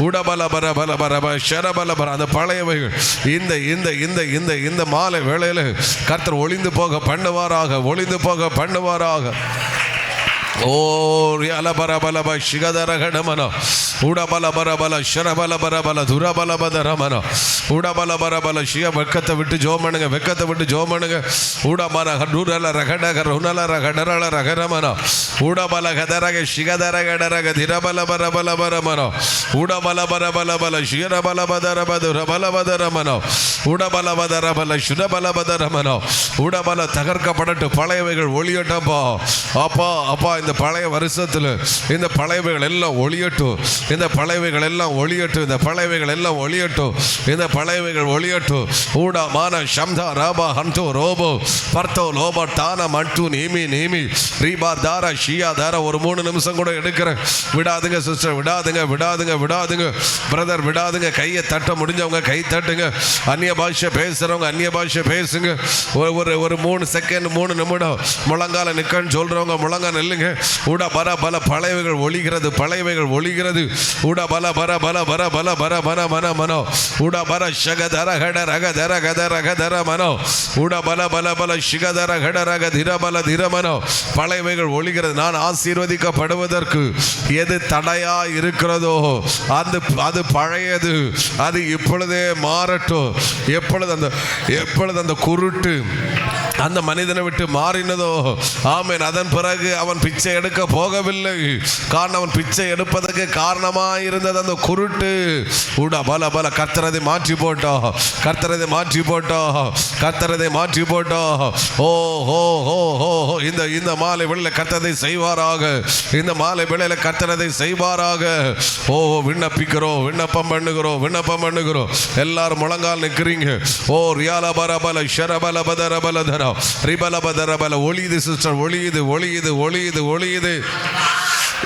உடபல பர பல பர ஷரபல பர. அந்த பழையவைகள் இந்த இந்த இந்த இந்த இந்த மாலை வேளையில் கர்த்தர் ஒளிந்து போக பண்ணுவாராக, ஒளிந்து போக பண்ணுவாராக. ஓ ரியால பர பல ப ஷிகதரகடமன. உடபல பர பல ஷரபல பர பல துரபல பதரமன. உடபல பர பல ஷிய. வெக்கத்தை விட்டு ஜோமனுங்க, வெக்கத்தை விட்டு ஜோமனுங்க. உடபல நூரல ரகடக ருணல ரகடரல ரகரமன. உடபல கதரக ஷிகதரகடரக திரபல பர பல பரமன. உடபல பர பல பல ஷிரபல பதர பதுரபல பதரமன. உடபல பதர பல ஷுரபல பதரமன. உடபல தகர்க்கப்படட்டு, பழையவைகள் ஒளியட்டப்பா. அப்பா அப்பா, இந்த பழைய வருஷத்தில் இந்த பழையவைகள் எல்லாம் ஒளியட்டும், இந்த பழையவைகள் எல்லாம் ஒளியட்டும், இந்த பழையவைகள் எல்லாம் ஒளியட்டும், இந்த பழையவைகள் ஒளியட்டும். ஊடா மான சம்தா ராபா ஹந்தோ ரோபோ பர்த்தோ லோபா டானா மட்டு நீமி நீமி ரீபா தாரா ஷியா தாரா. ஒரு 3 நிமிஷம் கூட எடுக்கிறேன். விடாதுங்க சிஸ்டர், விடாதுங்க விடாதுங்க விடாதுங்க பிரதர், விடாதுங்க. கையை தட்ட முடிஞ்சவங்க கை தட்டுங்க. அந்நிய பாஷை பேசுறவங்க அந்நிய பாஷை பேசுங்க. ஒரு 3 செகண்ட் 3 நிமிடம் முழங்கால நிற்கன்னு சொல்றவங்க முழங்கால் நில்லுங்க. உட பர பல பழையவைகள் ஒளிகிறது, பழையவைகள் ஒளிகிறது. உட பல பர பல பர பல பர மன மன மனோ. உட பர ஷகதர கட ரக தர கத ரக தர மனோ. உட பல பல பல ஷிகதர கட ரக திர பல திர மனோ. பழையவைகள் ஒளிகிறது. நான் ஆசீர்வதிக்கப்படுவதற்கு எது தடையா இருக்கிறதோ அது பழையது, அது இப்பொழுதே மாறட்டும். எப்பொழுது அந்த குருட்டு அந்த மனிதனை விட்டு மாறினதோ, ஆமென், அதன் பிறகு அவன் பிச்சை எடுக்க போகவில்லை. காரணம், அவன் பிச்சை எடுப்பதற்கு காரணமாக இருந்தது அந்த குருட்டு. உட பல பல. கர்த்தரதை மாற்றி போட்டோம், கர்த்தரதை மாற்றி போட்டோம், கர்த்தரதை மாற்றி போட்டோம். ஓ ஹோ ஹோ ஹோ. இந்த மாலை வேளையில கர்த்தரை செய்வாராக, இந்த மாலை வேளையில கர்த்தரதை செய்வாராக. ஓ விண்ணப்பிக்கிறோம், விண்ணப்பம் பண்ணுகிறோம். எல்லாரும் முழங்கால் நிற்கிறீங்க. ஓ ரியால பரபல ஷரபல பதரபல தர ரிபல பதரபல. ஒளியுது சிஸ்டர், ஒளியுது.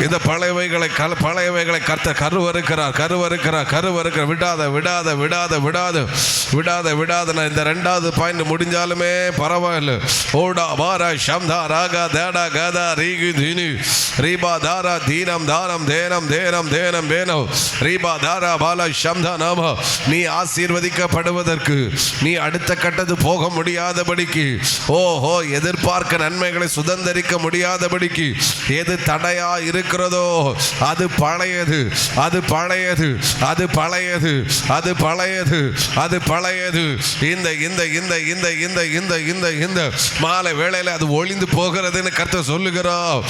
இந்த பழையவைகளை கர்த்தர் கருவறுக்கிறார். விடாத. நான் இந்த 2வது பாயிண்ட் முடிஞ்சாலுமே பரவாயில்லை. ஓடா பாரா சம்தா ராகா தேடா கதா ரீகு தீனி ரீபா தாரா தீனம் தானம் தேனம் தேனம் தேனம் வேனம் ரீபா தாரா பாலா சம்தா நாம. நீ ஆசீர்வதிக்கப்படுவதற்கு, நீ அடுத்த கட்டத்து போக முடியாதபடிக்கு, ஓஹோ எதிர்பார்க்க நன்மைகளை சுதந்திரிக்க முடியாதபடிக்கு எது தடையா இருக்கிறதோ அது பழையது. இந்த மாலை வேளையில அது ஒளிந்து போகிறதுன்னு கர்த்தர் சொல்லுகிறார்.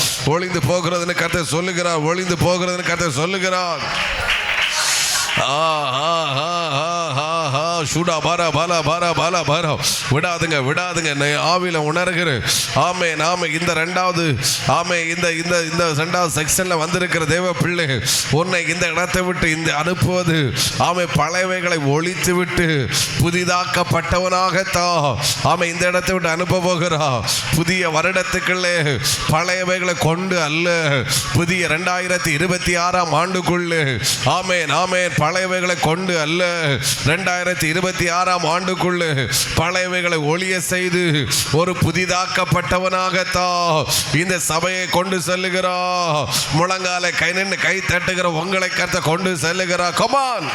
விடாதுங்க. ஆவில உணர்கிறேன். ஆமே நாம இந்த 2வது செக்ஷன்ல வந்திருக்கிற தேவ பிள்ளை, உன்னை இந்த இடத்தை விட்டு இந்த அனுப்புவது ஆமே பழையவைகளை ஒழித்து விட்டு புதிதாக்கப்பட்டவனாகத்தான் ஆமே இந்த இடத்தை விட்டு அனுப்ப போகிறா. புதிய வருடத்துக்குள்ளே பழையவைகளை கொண்டு அல்ல, புதிய 2026ஆம் ஆண்டுக்குள்ளே ஆமேன் பழையவைகளை கொண்டு அல்ல, 2026ஆம் ஆண்டுக்குள்ளே பழையவைகளை ஒளிய செய்து ஒரு புதிதாக்கப்பட்டவனாகத்தான் இந்த சபையை கொண்டு செல்லுகிறா. முழங்காலை கை நின்று கை தட்டுகிற உங்களை கர்த்தர் கொண்டு செல்லுகிறா. கமான்.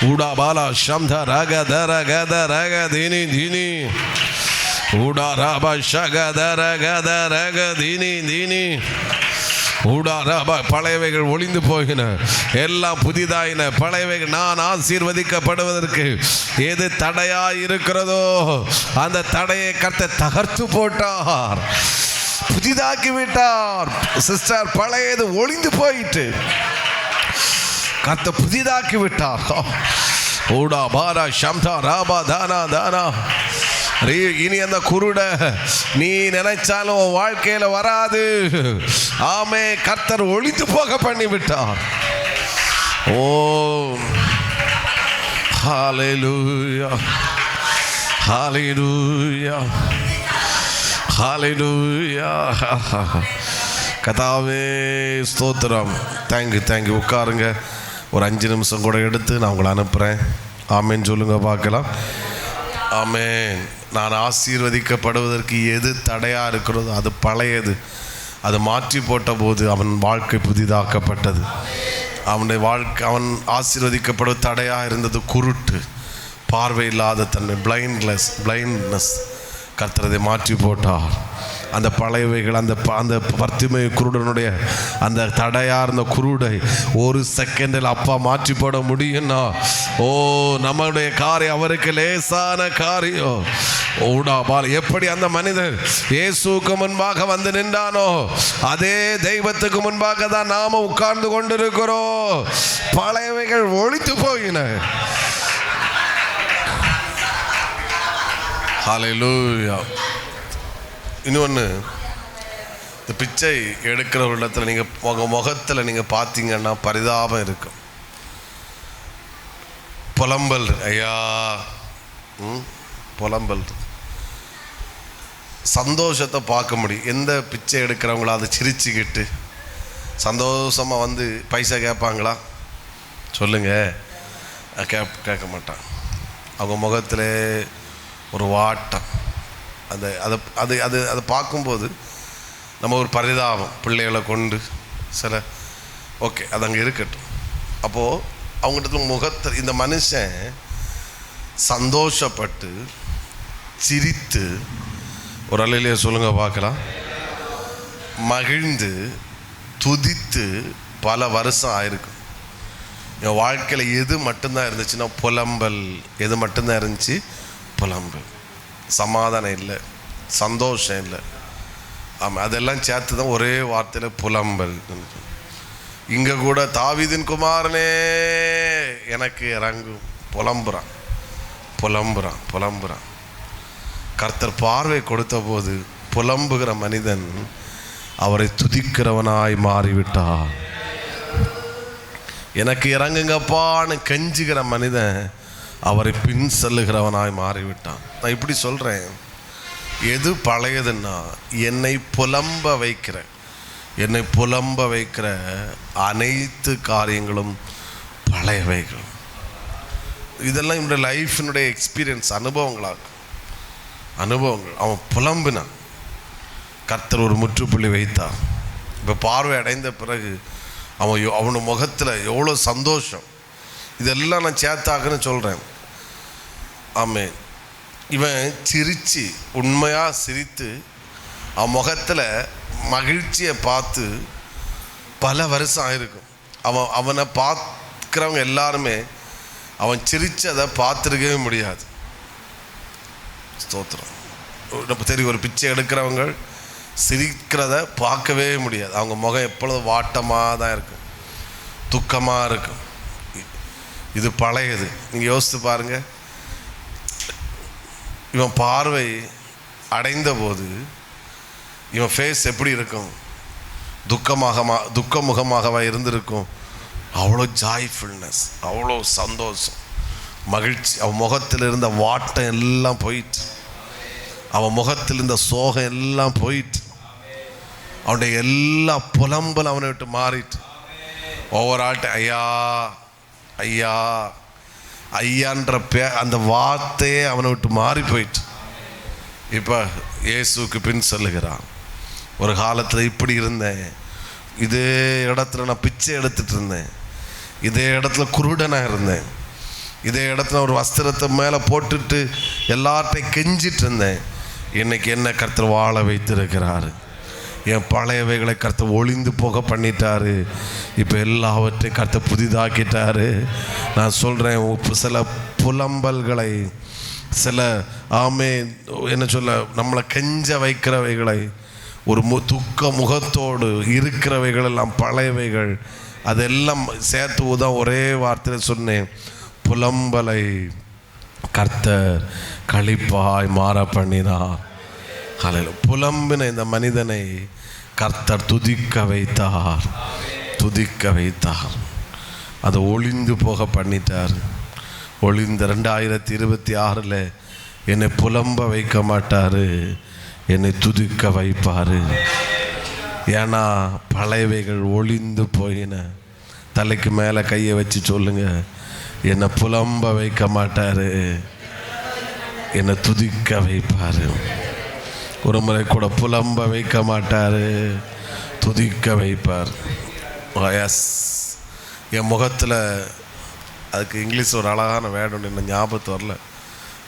ஊடா பாலா சம்த ரக தர கத ரக தினி தினி ஊடா ராபா ஷக தர கத ரக தினி தினி ஊடா ராபா. பழையவைகள் ஒளிந்து போகின, எல்லாம் புதிதாயின. பழையவைகள் நான் ஆசீர்வதிக்கப்படுவதற்கு எது தடையாய் இருக்கிறதோ அந்த தடையை கர்த்தர் தகர்த்து போட்டார், புதிதாக்கி விட்டார். சிஸ்டர், பழையது ஒளிந்து போயிட்டு கர்த்தர் புதிதாக்கி விட்டார். ஊடா பாரா சம்தா ராபா தானா தானா. இனி அந்த குருட நீ நினைச்சாலும் வாழ்க்கையில வராது. ஆமே, கர்த்தர் ஒளிந்து போக பண்ணி விட்டார். ஓ ஹல்லேலூயா, ஹல்லேலூயா, ஹல்லேலூயா. கர்த்தாவே ஸ்தோத்திரம். தேங்க்யூ. உட்காருங்க. ஒரு 5 நிமிஷம் கூட எடுத்து நான் உங்களை அனுப்புகிறேன். ஆமேன்னு சொல்லுங்க பார்க்கலாம். ஆமேன். நான் ஆசீர்வதிக்கப்படுவதற்கு எது தடையாக இருக்கிறதோ அது பழையது, அது மாற்றி போட்ட போது அவன் வாழ்க்கை புதிதாக்கப்பட்டது. அவனுடைய வாழ்க்கை, அவன் ஆசீர்வதிக்கப்படுவது தடையாக இருந்தது குருட்டு, பார்வை இல்லாத தன்மை, பிளைண்ட்னஸ். கர்த்தரதை மாற்றி போட்டார். அந்த பழையவைகள், அந்த பர்த்திமை குருடனுடைய அந்த தடையாக இருந்த குருடை ஒரு செகண்டில் அப்பா மாற்றி போட முடியும்னா, ஓ நம்மளுடைய காரியம் அவருக்கு லேசான காரியம். ஓடா பால். எப்படி அந்த மனிதன் இயேசுக்கு முன்பாக வந்து நின்றானோ அதே தெய்வத்துக்கு முன்பாக தான் நாம உட்கார்ந்து கொண்டிருக்கிறோம். பழையவைகள் ஒழித்து போயின. ஹல்லேலூயா. இன்னொன்று, இந்த பிச்சை எடுக்கிற ஒரு இடத்துல நீங்கள் உங்கள் முகத்தில் நீங்கள் பார்த்தீங்கன்னா பரிதாபம் இருக்கும், புலம்பல். ஐயா புலம்பல். சந்தோஷத்தை பார்க்க முடியும். எந்த பிச்சை எடுக்கிறவங்களோ அதை சிரிச்சுக்கிட்டு சந்தோஷமாக வந்து பைசா கேட்பாங்களா? சொல்லுங்கள். கேட்க மாட்டான். அவங்க முகத்தில் ஒரு வாட்டம். அதை பார்க்கும்போது நம்ம ஒரு பரிதாபம். பிள்ளைகளை கொண்டு சில ஓகே அது அங்கே இருக்கட்டும். அப்போது அவங்ககிட்ட முகத்தில் இந்த மனுஷன் சந்தோஷப்பட்டு சிரித்து, ஒரு அலையிலேயே சொல்லுங்க பார்க்கலாம், மகிழ்ந்து துதித்து பல வருஷம் ஆயிருக்கும். என் வாழ்க்கையில் எது மட்டும்தான் இருந்துச்சுன்னா புலம்பல். எது மட்டும்தான் இருந்துச்சு? புலம்பல். சமாதானம் இல்லை, சந்தோஷம் இல்லை. ஆமாம், அதெல்லாம் சேர்த்து தான் ஒரே வார்த்தையில் புலம்பல். இங்கே கூட தாவீதின் குமாரனே எனக்கு இறங்கும். புலம்புறான். கர்த்தர் பார்வை கொடுத்த போது புலம்புகிற மனிதன் அவரை துதிக்கிறவனாய் மாறிவிட்டார். எனக்கு இறங்குங்கப்பான்னு கெஞ்சுகிற மனிதன் அவரை பின் செல்லுகிறவனாய் மாறிவிட்டான். நான் இப்படி சொல்கிறேன், எது பழையதுன்னா என்னை புலம்ப வைக்கிற அனைத்து காரியங்களும் பழையவைகள். இதெல்லாம் என்னுடைய லைஃபினுடைய எக்ஸ்பீரியன்ஸ், அனுபவங்கள். அவன் புலம்பினான். கர்த்தர் ஒரு முற்றுப்புள்ளி வைத்தார். இப்போ பார்வை அடைந்த பிறகு அவனு முகத்தில் எவ்வளோ சந்தோஷம். இதெல்லாம் நான் சேர்த்தாக்குன்னு சொல்கிறேன். ஆமே, இவன் சிரித்து, உண்மையாக சிரித்து அவன் முகத்தில் மகிழ்ச்சியை பார்த்து பல வருஷம் ஆயிருக்கும். அவனை பார்க்குறவங்க எல்லாருமே அவன் சிரிச்சதை பார்த்துருக்கவே முடியாது. ஸ்தோத்திரம். நம்ம தெரியும், ஒரு பிச்சை எடுக்கிறவங்க சிரிக்கிறத பார்க்கவே முடியாது. அவங்க முகம் எப்பொழுதும் வாட்டமாக தான் இருக்கும், துக்கமாக இருக்கும். இது பழையது. நீங்கள் யோசித்து பாருங்கள். இவன் பார்வை அடைந்த போது இவன் ஃபேஸ் எப்படி இருக்கும்? துக்கமுகமாகவா இருந்திருக்கும். அவ்வளோ ஜாய்ஃபுல்னஸ், அவ்வளோ சந்தோஷம், மகிழ்ச்சி. அவன் முகத்தில் இருந்த வாட்டம் எல்லாம் போயிட்டு, அவன் முகத்தில் இருந்த சோகம் எல்லாம் போயிட்டு, அவனுடைய எல்லா புலம்பல் அவனை விட்டு மாறிட்டு, ஒவ்வொரு ஆள்கிட்ட ஐயா ஐயா ஐயான்ற அந்த வார்த்தையே அவனை விட்டு மாறி போயிட்டு இப்போ இயேசுக்கு பின் சொல்லுகிறான். ஒரு காலத்தில் இப்படி இருந்தேன், இதே இடத்துல நான் பிச்சை எடுத்துட்டு இருந்தேன், இதே இடத்துல குருடனாக இருந்தேன், இதே இடத்துல ஒரு வஸ்திரத்தை மேலே போட்டுட்டு எல்லார்ட்டையும் கெஞ்சிட்டு இருந்தேன். இன்னைக்கு என்ன கர்த்தர் வாழ வைத்திருக்கிறாரு. என் பழையவைகளை கர்த்தர் ஒளிந்து போக பண்ணிட்டாரு. இப்போ எல்லாவற்றையும் கர்த்தர் புதிதாக்கிட்டாரு. நான் சொல்கிறேன், சில புலம்பல்களை, சில என்ன சொல்ல, நம்மளை கெஞ்ச வைக்கிறவைகளை, ஒரு துக்க முகத்தோடு இருக்கிறவைகள் எல்லாம் பழையவைகள், அதெல்லாம் சேர்த்து தான் ஒரே வார்த்தையில் சொன்னேன், புலம்பலை கர்த்தர் களிப்பாய் மாற பண்ணினார். புலம்பின இந்த மனிதனை கர்த்தர் துதிக்க வைத்தார், துதிக்க வைத்தார். அதை ஒளிந்து போக பண்ணிட்டார். ஒளிந்த 2026 என்னை புலம்ப வைக்க மாட்டார், என்னை துதிக்க வைப்பார். ஏன்னா பழையவைகள் ஒளிந்து போயின. தலைக்கு மேலே கையை வச்சு சொல்லுங்க, என்னை புலம்ப வைக்க மாட்டார், என்னை துதிக்க வைப்பார். ஒரு முறை கூட புலம்ப வைக்க மாட்டார், துதிக்க வைப்பார். எஸ், என் முகத்தில் அதுக்கு இங்கிலீஷ் ஒரு அழகான வேர்டு என்ன ஞாபகத்து வரல.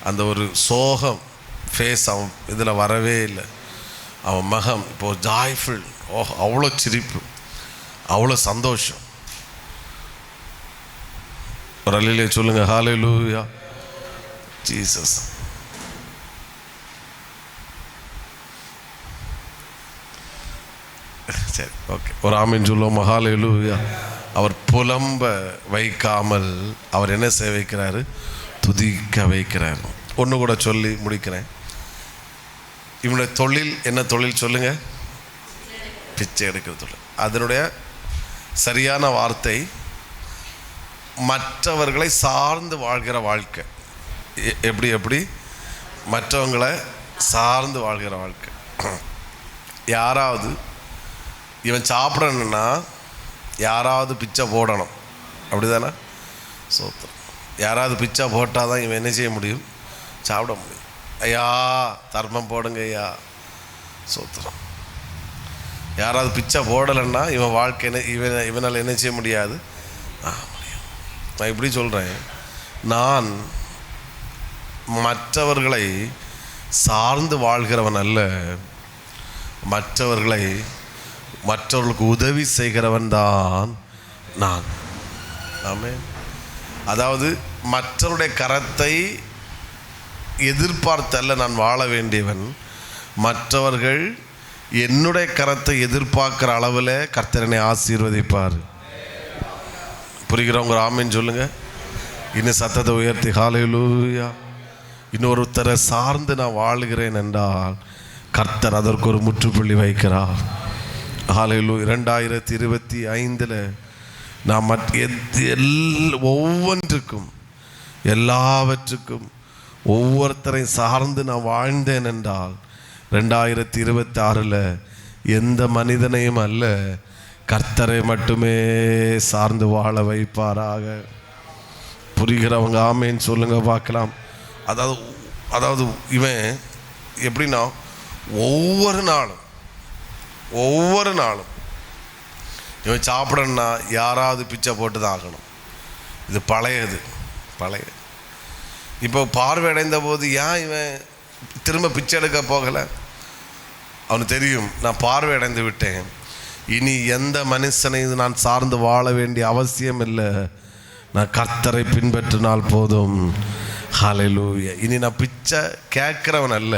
அந்த ஒரு சோகம் ஃபேஸ் அவன் இதில் வரவே இல்லை. அவன் மகம் இப்போ ஜாய்ஃபுல், அவ்வளோ சிரிப்பு, அவ்வளோ சந்தோஷம். ஒரு அல்லேலூயா சொல்லுங்க, ஹல்லேலூயா ஜீசஸ். சரி, ஓகே, ஒரு ஆமீன் சொல்லுவோம், ஹல்லேலூயா. அவர் புலம்ப வைக்காமல் அவர் என்ன செய்ய வைக்கிறாரு? துதிக்க வைக்கிறார். ஒன்று கூட சொல்லி முடிக்கிறேன். இவனுடைய தொழில் என்ன தொழில் சொல்லுங்க? பிச்சை எடுக்கிற தொழில். அதனுடைய சரியான வார்த்தை மற்றவர்களை சார்ந்து வாழ்கிற வாழ்க்கை. எப்படி மற்றவங்களை சார்ந்து வாழ்கிற வாழ்க்கை. யாராவது இவன் சாப்பிடணுன்னா யாராவது பிச்சை போடணும், அப்படி தானே? சோத்திரம். யாராவது பிச்சை போட்டால் தான் இவன் என்ன செய்ய முடியும்? சாப்பிட முடியும். ஐயா தர்மம் போடுங்க ஐயா, சோத்திரம். யாராவது பிச்சை போடலைன்னா இவன் வாழ்க்கை இவனால் என்ன செய்ய முடியாது? முடியும். நான் இப்படி சொல்கிறேன், நான் மற்றவர்களை சார்ந்து வாழ்கிறவன் அல்ல, மற்றவர்களுக்கு உதவி செய்கிறவன் தான் நான். ஆமென். அதாவது மற்றவருடைய கரத்தை எதிர்பார்த்தல்ல நான் வாழ வேண்டியவன், மற்றவர்கள் என்னுடைய கரத்தை எதிர்பார்க்கிற அளவில் கர்த்தரனை ஆசீர்வதிப்பார். புரிகிறவங்க ஆமீன் சொல்லுங்க. இன்னும் சத்தத்தை உயர்த்தி ஹல்லேலூயா. இன்னொருத்தரை சார்ந்து நான் வாழ்கிறேன் என்றால் கர்த்தர் அதற்கு ஒரு முற்றுப்புள்ளி வைக்கிறார். ஹல்லேலூயா. 2025 நான் ஒவ்வொன்றுக்கும் எல்லாவற்றுக்கும் ஒவ்வொருத்தரை சார்ந்து நான் வாழ்ந்தேன் என்றால் 2026 எந்த மனிதனையும் அல்ல, கர்த்தரை மட்டுமே சார்ந்து வாழ வைப்பாராக. புரிகிறவங்க ஆமேன்னு சொல்லுங்க பார்க்கலாம். அதாவது இவன் எப்படின்னா ஒவ்வொரு நாளும் இவன் சாப்பிடணுன்னா யாராவது பிச்சை போட்டு தான் ஆகணும். இது பழையது. இப்போ பார்வை அடைந்த போது ஏன் இவன் திரும்ப பிச்சை எடுக்க போகலை? அவனுக்கு தெரியும், நான் பார்வை அடைந்து விட்டேன், இனி எந்த மனுஷனையும் நான் சார்ந்து வாழ வேண்டிய அவசியம் இல்லை, நான் கர்த்தரை பின்பற்றினால் போதும். ஹல்லேலூயா. இனி நான் பிச்சை கேட்குறவன் அல்ல,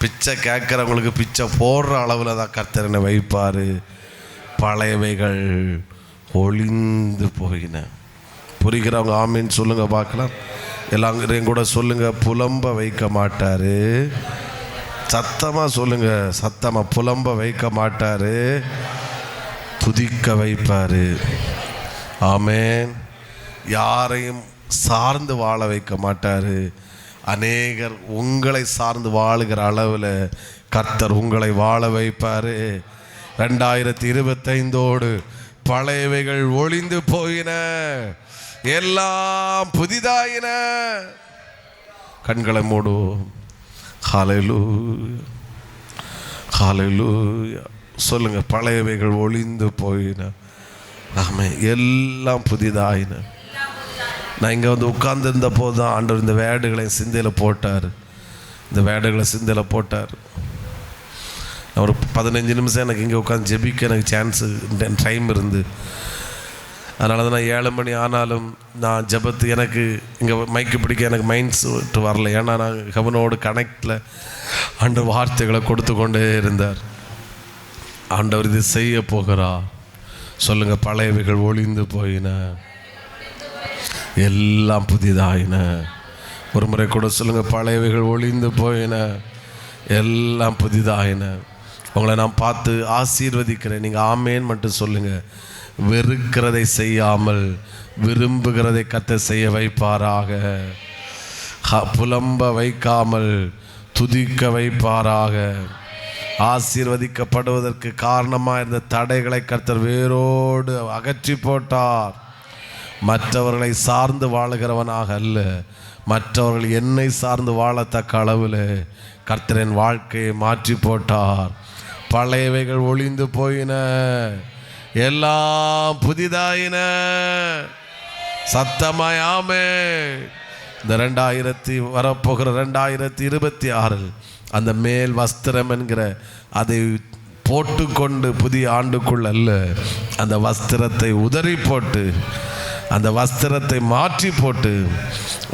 பிச்சை கேட்குறவங்களுக்கு பிச்சை போடுற அளவில் தான் கர்த்தர் என்னை வைப்பார். பழையவைகள் ஒளிந்து போயின. புரிகிறவங்க ஆமீன் சொல்லுங்க பார்க்கலாம். எல்லாரும் கூட சொல்லுங்க, புலம்ப வைக்க மாட்டார். சத்தமாக சொல்லுங்க, சத்தமாக புலம்ப வைக்க மாட்டார், துதிக்க வைப்பார். ஆமேன். யாரையும் சார்ந்து வாழ வைக்க மாட்டார். அநேகர் உங்களை சார்ந்து வாழுகிற அளவில் கர்த்தர் உங்களை வாழ வைப்பார். 2025 பழையவைகள் ஒளிந்து போயின, எல்லாம் புதிதாயின. கண்களை மூடுவோம். ஹல்லேலூயா, ஹல்லேலூயா. சொல்லுங்க, பழையவைகள் ஒளிந்து போயின, ஆமென், எல்லாம் புதிதாயின. நான் இங்கே வந்து உட்கார்ந்துருந்த போது தான் ஆண்டவர் இந்த வேடுகளை சிந்தையில் போட்டார். இந்த வேடுகளை சிந்தையில் போட்டார். ஒரு 15 நிமிஷம் எனக்கு இங்கே உட்காந்து ஜெபிக்க எனக்கு சான்ஸு டைம் இருந்து, அதனால தான் நான் 7 மணி ஆனாலும் நான் ஜெபத்து எனக்கு இங்கே மைக்கு பிடிக்க எனக்கு மைண்ட்ஸ் விட்டு வரல. ஏன்னா நான் ஹெவனோடு கனெக்டில் ஆண்டவர் வார்த்தைகளை கொடுத்து கொண்டே இருந்தார். ஆண்டவர் இது செய்ய போகிறா. சொல்லுங்கள், பழையவைகள் ஒளிந்து போயின, எல்லாம் புதிதாயின. ஒரு முறை கூட சொல்லுங்கள், பழையவைகள் ஒளிந்து போயின, எல்லாம் புதிதாயின. உங்களை நான் பார்த்து ஆசீர்வதிக்கிறேன். நீங்கள் ஆமேன் மட்டும் சொல்லுங்கள். வெறுக்கிறதை செய்யாமல் விரும்புகிறதை கர்த்தர் செய்ய வைப்பாராக. புலம்ப வைக்காமல் துதிக்க வைப்பாராக. ஆசீர்வதிக்கப்படுவதற்கு காரணமாக இருந்த தடைகளை கர்த்தர் வேரோடு அகற்றி போட்டார். மற்றவர்களை சார்ந்து வாழுகிறவனாக அல்ல, மற்றவர்கள் என்னை சார்ந்து வாழத்தக்க அளவில் கர்த்தரின் வாழ்க்கையை மாற்றி போட்டார். பழையவைகள் ஒளிந்து போயின, எல்லாம் புதிதாயின. சத்தமாயாமே. இந்த வரப்போகிற 2026 அந்த மேல் வஸ்திரம் என்கிற அதை போட்டுக்கொண்டு புதிய ஆண்டுக்குள் அல்ல, அந்த வஸ்திரத்தை உதறி போட்டு, அந்த வஸ்திரத்தை மாற்றி போட்டு,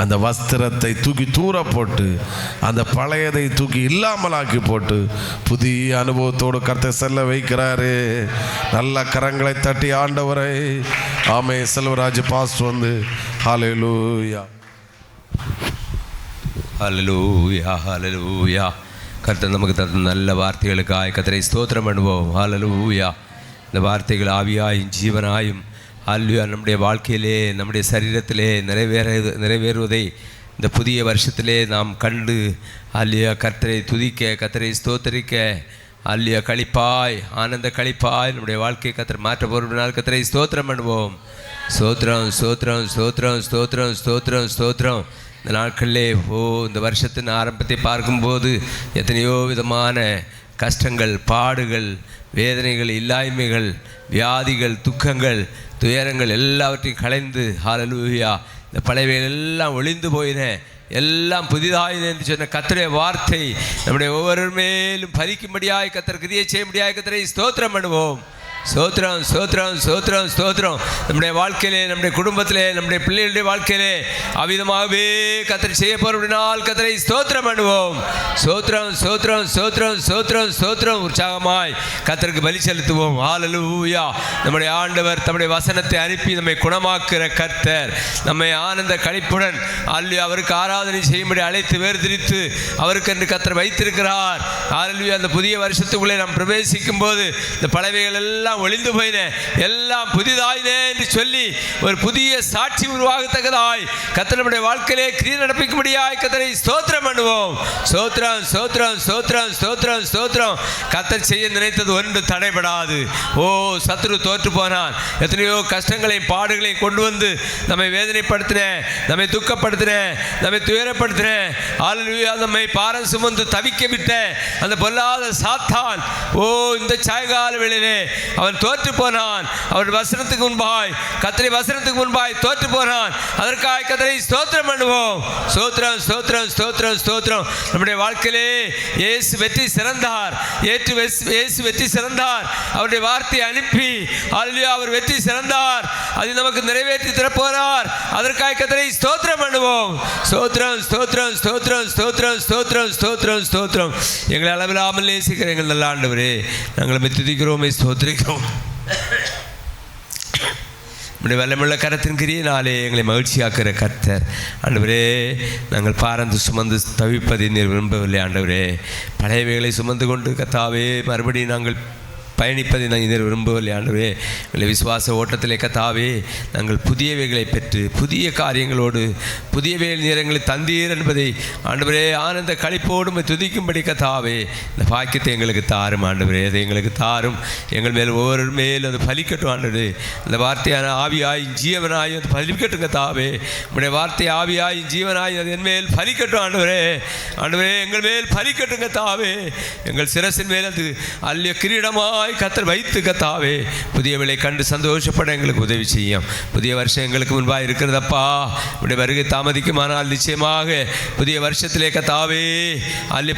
அந்த வஸ்திரத்தை தூக்கி தூர போட்டு, அந்த பழையதை தூக்கி இல்லாமலாக்கி போட்டு புதிய அனுபவத்தோடு கர்த்தர் செல்ல வைக்கிறாரு. நல்ல கரங்களை தட்டி ஆண்டவரை ஆமே. செல்வராஜ் பாஸ் வந்து ஹல்லேலூயா ஹல்லேலூயா ஹல்லேலூயா. கர்த்தர் நமக்கு தந்த நல்ல வார்த்தைகளுக்காய் கர்த்தரை ஸ்தோத்திரம் பண்ணுவோம். ஹல்லேலூயா. இந்த வார்த்தைகள் ஆவியாயும் ஜீவனாயும் ஹல்லேலூயா நம்முடைய வாழ்க்கையிலே நம்முடைய சரீரத்திலே நிறைவேறுவதை இந்த புதிய வருஷத்திலே நாம் கண்டு ஹல்லேலூயா கர்த்தரை துதிக்க, கர்த்தரை ஸ்தோத்தரிக்க, ஹல்லேலூயா களிப்பாய் ஆனந்த களிப்பாய் நம்முடைய வாழ்க்கையை கர்த்தர் மாற்ற போகிறதுனால் கர்த்தரை ஸ்தோத்திரம் பண்ணுவோம். ஸ்தோத்திரம் ஸ்தோத்திரம் ஸ்தோத்திரம் ஸ்தோத்திரம் ஸ்தோத்திரம் ஸ்தோத்திரம். இந்த நாட்களிலே இந்த வருஷத்தின் ஆரம்பத்தை பார்க்கும்போது எத்தனையோ விதமான கஷ்டங்கள், பாடுகள், வேதனைகள், இல்லாய்மைகள், வியாதிகள், துக்கங்கள், துயரங்கள் எல்லாவற்றையும் களைந்து ஹல்லேலூயா இந்த பழையவைகள் எல்லாம் ஒளிந்து போயின, எல்லாம் புதிதாயின என்று சொன்ன கர்த்தருடைய வார்த்தை நம்முடைய ஒவ்வொரு மேலும் பலிக்கும்படியாய் கர்த்தர் கிரியை செய்யும்படியாய் கர்த்தரை ஸ்தோத்திரம் பண்ணுவோம். ஸ்தோத்திரம் ஸ்தோத்திரம் ஸ்தோத்திரம் ஸ்தோத்திரம். நம்முடைய வாழ்க்கையிலே, நம்முடைய குடும்பத்திலே, நம்முடைய பிள்ளைகளுடைய வாழ்க்கையிலே அவ்விதமாகவே கர்த்தர் செய்ய போறபடினால் கர்த்தரை ஸ்தோத்திரம் பண்ணுவோம். ஸ்தோத்திரம் ஸ்தோத்திரம் ஸ்தோத்திரம் ஸ்தோத்திரம் ஸ்தோத்திரம். உற்சாகமாய் கர்த்தருக்கு பலி செலுத்துவோம். ஹல்லேலூயா. நம்முடைய ஆண்டவர் தம்முடைய வசனத்தை அனுப்பி நம்மை குணமாக்குற கர்த்தர், நம்மை ஆனந்த களிப்புடன் ஹல்லேலூயா அவருக்கு ஆராதனை செய்யும்படி அழைத்து வேர்திரித்து அவருக்கு என்று கர்த்தர் வைத்திருக்கிறார். ஹல்லேலூயா. அந்த புதிய வருஷத்துக்குள்ளே நாம் பிரவேசிக்கும் போது இந்த பழையவைகள் எல்லாம் ஒளிந்து போயின, எல்லாம் புதிதாயினே என்று சொல்லி ஒரு புதிய சாட்சி உருவாகத்தக்கதாய் கர்த்தர் நம்முடைய வாழ்க்கையிலே கிரியை நடப்பிக்கும்படியாய் கர்த்தரை ஸ்தோத்திரம் பண்ணுவோம். ஸ்தோத்திரம் ஸ்தோத்திரம் ஸ்தோத்திரம் ஸ்தோத்திரம் ஸ்தோத்திரம். கர்த்தர் செய்ய நினைத்தது ஒன்று தடைபடாது. சத்துரு தோற்று போனான். எத்தனையோ கஷ்டங்களையும் பாடுகளையும் கொண்டு வந்து நம்மை வேதனைப்படுத்தின, நம்மை துக்கப்படுத்தின, நம்மை துயரப்படுத்தின, ஹல்லேலூயா நம்மை பாரம் சுமந்து தவிக்க விட்ட அந்த பொல்லாத சாத்தான் இந்த சாயங்கால வேளையிலே அவன் தோற்று போனான். அவன் வசனத்துக்கு முன்பாய், கர்த்தரை வசனத்துக்கு முன்பாய் தோற்று போனான். அதற்காக கர்த்தரை ஸ்தோத்திரம் பண்ணுவோம். ஸ்தோத்திரம் ஸ்தோத்திரம் ஸ்தோத்திரம் ஸ்தோத்திரம். நம்முடைய வாழ்க்கையிலே இயேசு வெற்றி சிறந்தார். இயேசு வெற்றி சிறந்தார். அவருடைய வார்த்தையை அனுப்பி ஹல்லேலூயா அவர் வெற்றி சிறந்தார். அதை நமக்கு நிறைவேற்றி தரப்போறார். அதற்காக கர்த்தரை ஸ்தோத்திரம் பண்ணுவோம். ஸ்தோத்திரம் ஸ்தோத்திரம் ஸ்தோத்திரம் ஸ்தோத்திரம் ஸ்தோத்திரம் ஸ்தோத்திரம் ஸ்தோத்திரம். எங்களை அளவில்லாமல் நேசிக்கிற எங்கள் நல்ல ஆண்டவரே, நாங்கள் துதிக்கிறோம், ஸ்தோத்திரிக்கிறோம். நம்முடைய வல்லமுள்ள கரத்தின் கிரியினாலே எங்களை மகிழ்ச்சியாக்குற கர்த்தர் ஆண்டவரே, நாங்கள் பாரந்து சுமந்து தவிப்பதை நீர் விரும்பவில்லை ஆண்டவரே. பழையவைகளை சுமந்து கொண்டு கர்த்தாவே மறுபடியும் நாங்கள் பயணிப்பதை நாங்கள் விரும்பவில்லை ஆண்டவரே. எங்களை விசுவாச ஓட்டத்திலே கர்த்தாவே நாங்கள் புதியவைகளை பெற்று புதிய காரியங்களோடு புதியவைகள் நேரங்களை தந்தீர் என்பதை ஆண்டவரே ஆனந்த களிப்போடு துதிக்கும்படி கர்த்தாவே இந்த பாக்கியத்தை எங்களுக்கு தாரும் ஆண்டவரே. அதை எங்களுக்கு தாரும். எங்கள் மேல் ஒவ்வொரு மேலும் அது பலிக்கட்டும் ஆண்டவரே. இந்த வார்த்தையான ஆவியாயும் ஜீவனாயும் அது பலிக்கட்டும் கர்த்தாவே. உடைய வார்த்தை ஆவியாயும் ஜீவனாயும் அது என் மேல் பலிக்கட்டும் ஆண்டவரே. ஆண்டவரே எங்கள் மேல் பலிக்கட்டும் கர்த்தாவே. எங்கள் சிரசின் மேல் அது அல்ல கிரீடமாய் நிறைவாய் கத்தர் வைத்து கத்தாவே புதியவளை கண்டு சந்தோஷப்பட எங்களுக்கு உதவி செய்யும். புதிய வருஷம் எங்களுக்கு முன்பாக இருக்கிறதப்பா. உடைய வருகை தாமதிக்குமானால் நிச்சயமாக புதிய வருஷத்திலே கத்தாவே அல்ல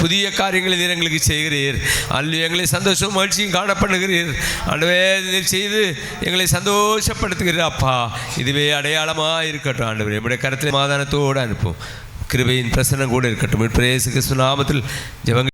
புதிய காரியங்களை நீர் எங்களுக்கு செய்கிறீர். அல்ல எங்களை சந்தோஷம் மகிழ்ச்சியும் காணப்படுகிறீர். ஆண்டவே நீர் செய்து எங்களை சந்தோஷப்படுத்துகிறீர் அப்பா. இதுவே அடையாளமாக இருக்கட்டும் ஆண்டவரே. நம்முடைய கருத்தில் சமாதானத்தோடு அனுப்பும். கிருபையின் பிரசன்னம் கூட இருக்கட்டும். இயேசு கிறிஸ்து நாமத்தில் ஜெபங்கள்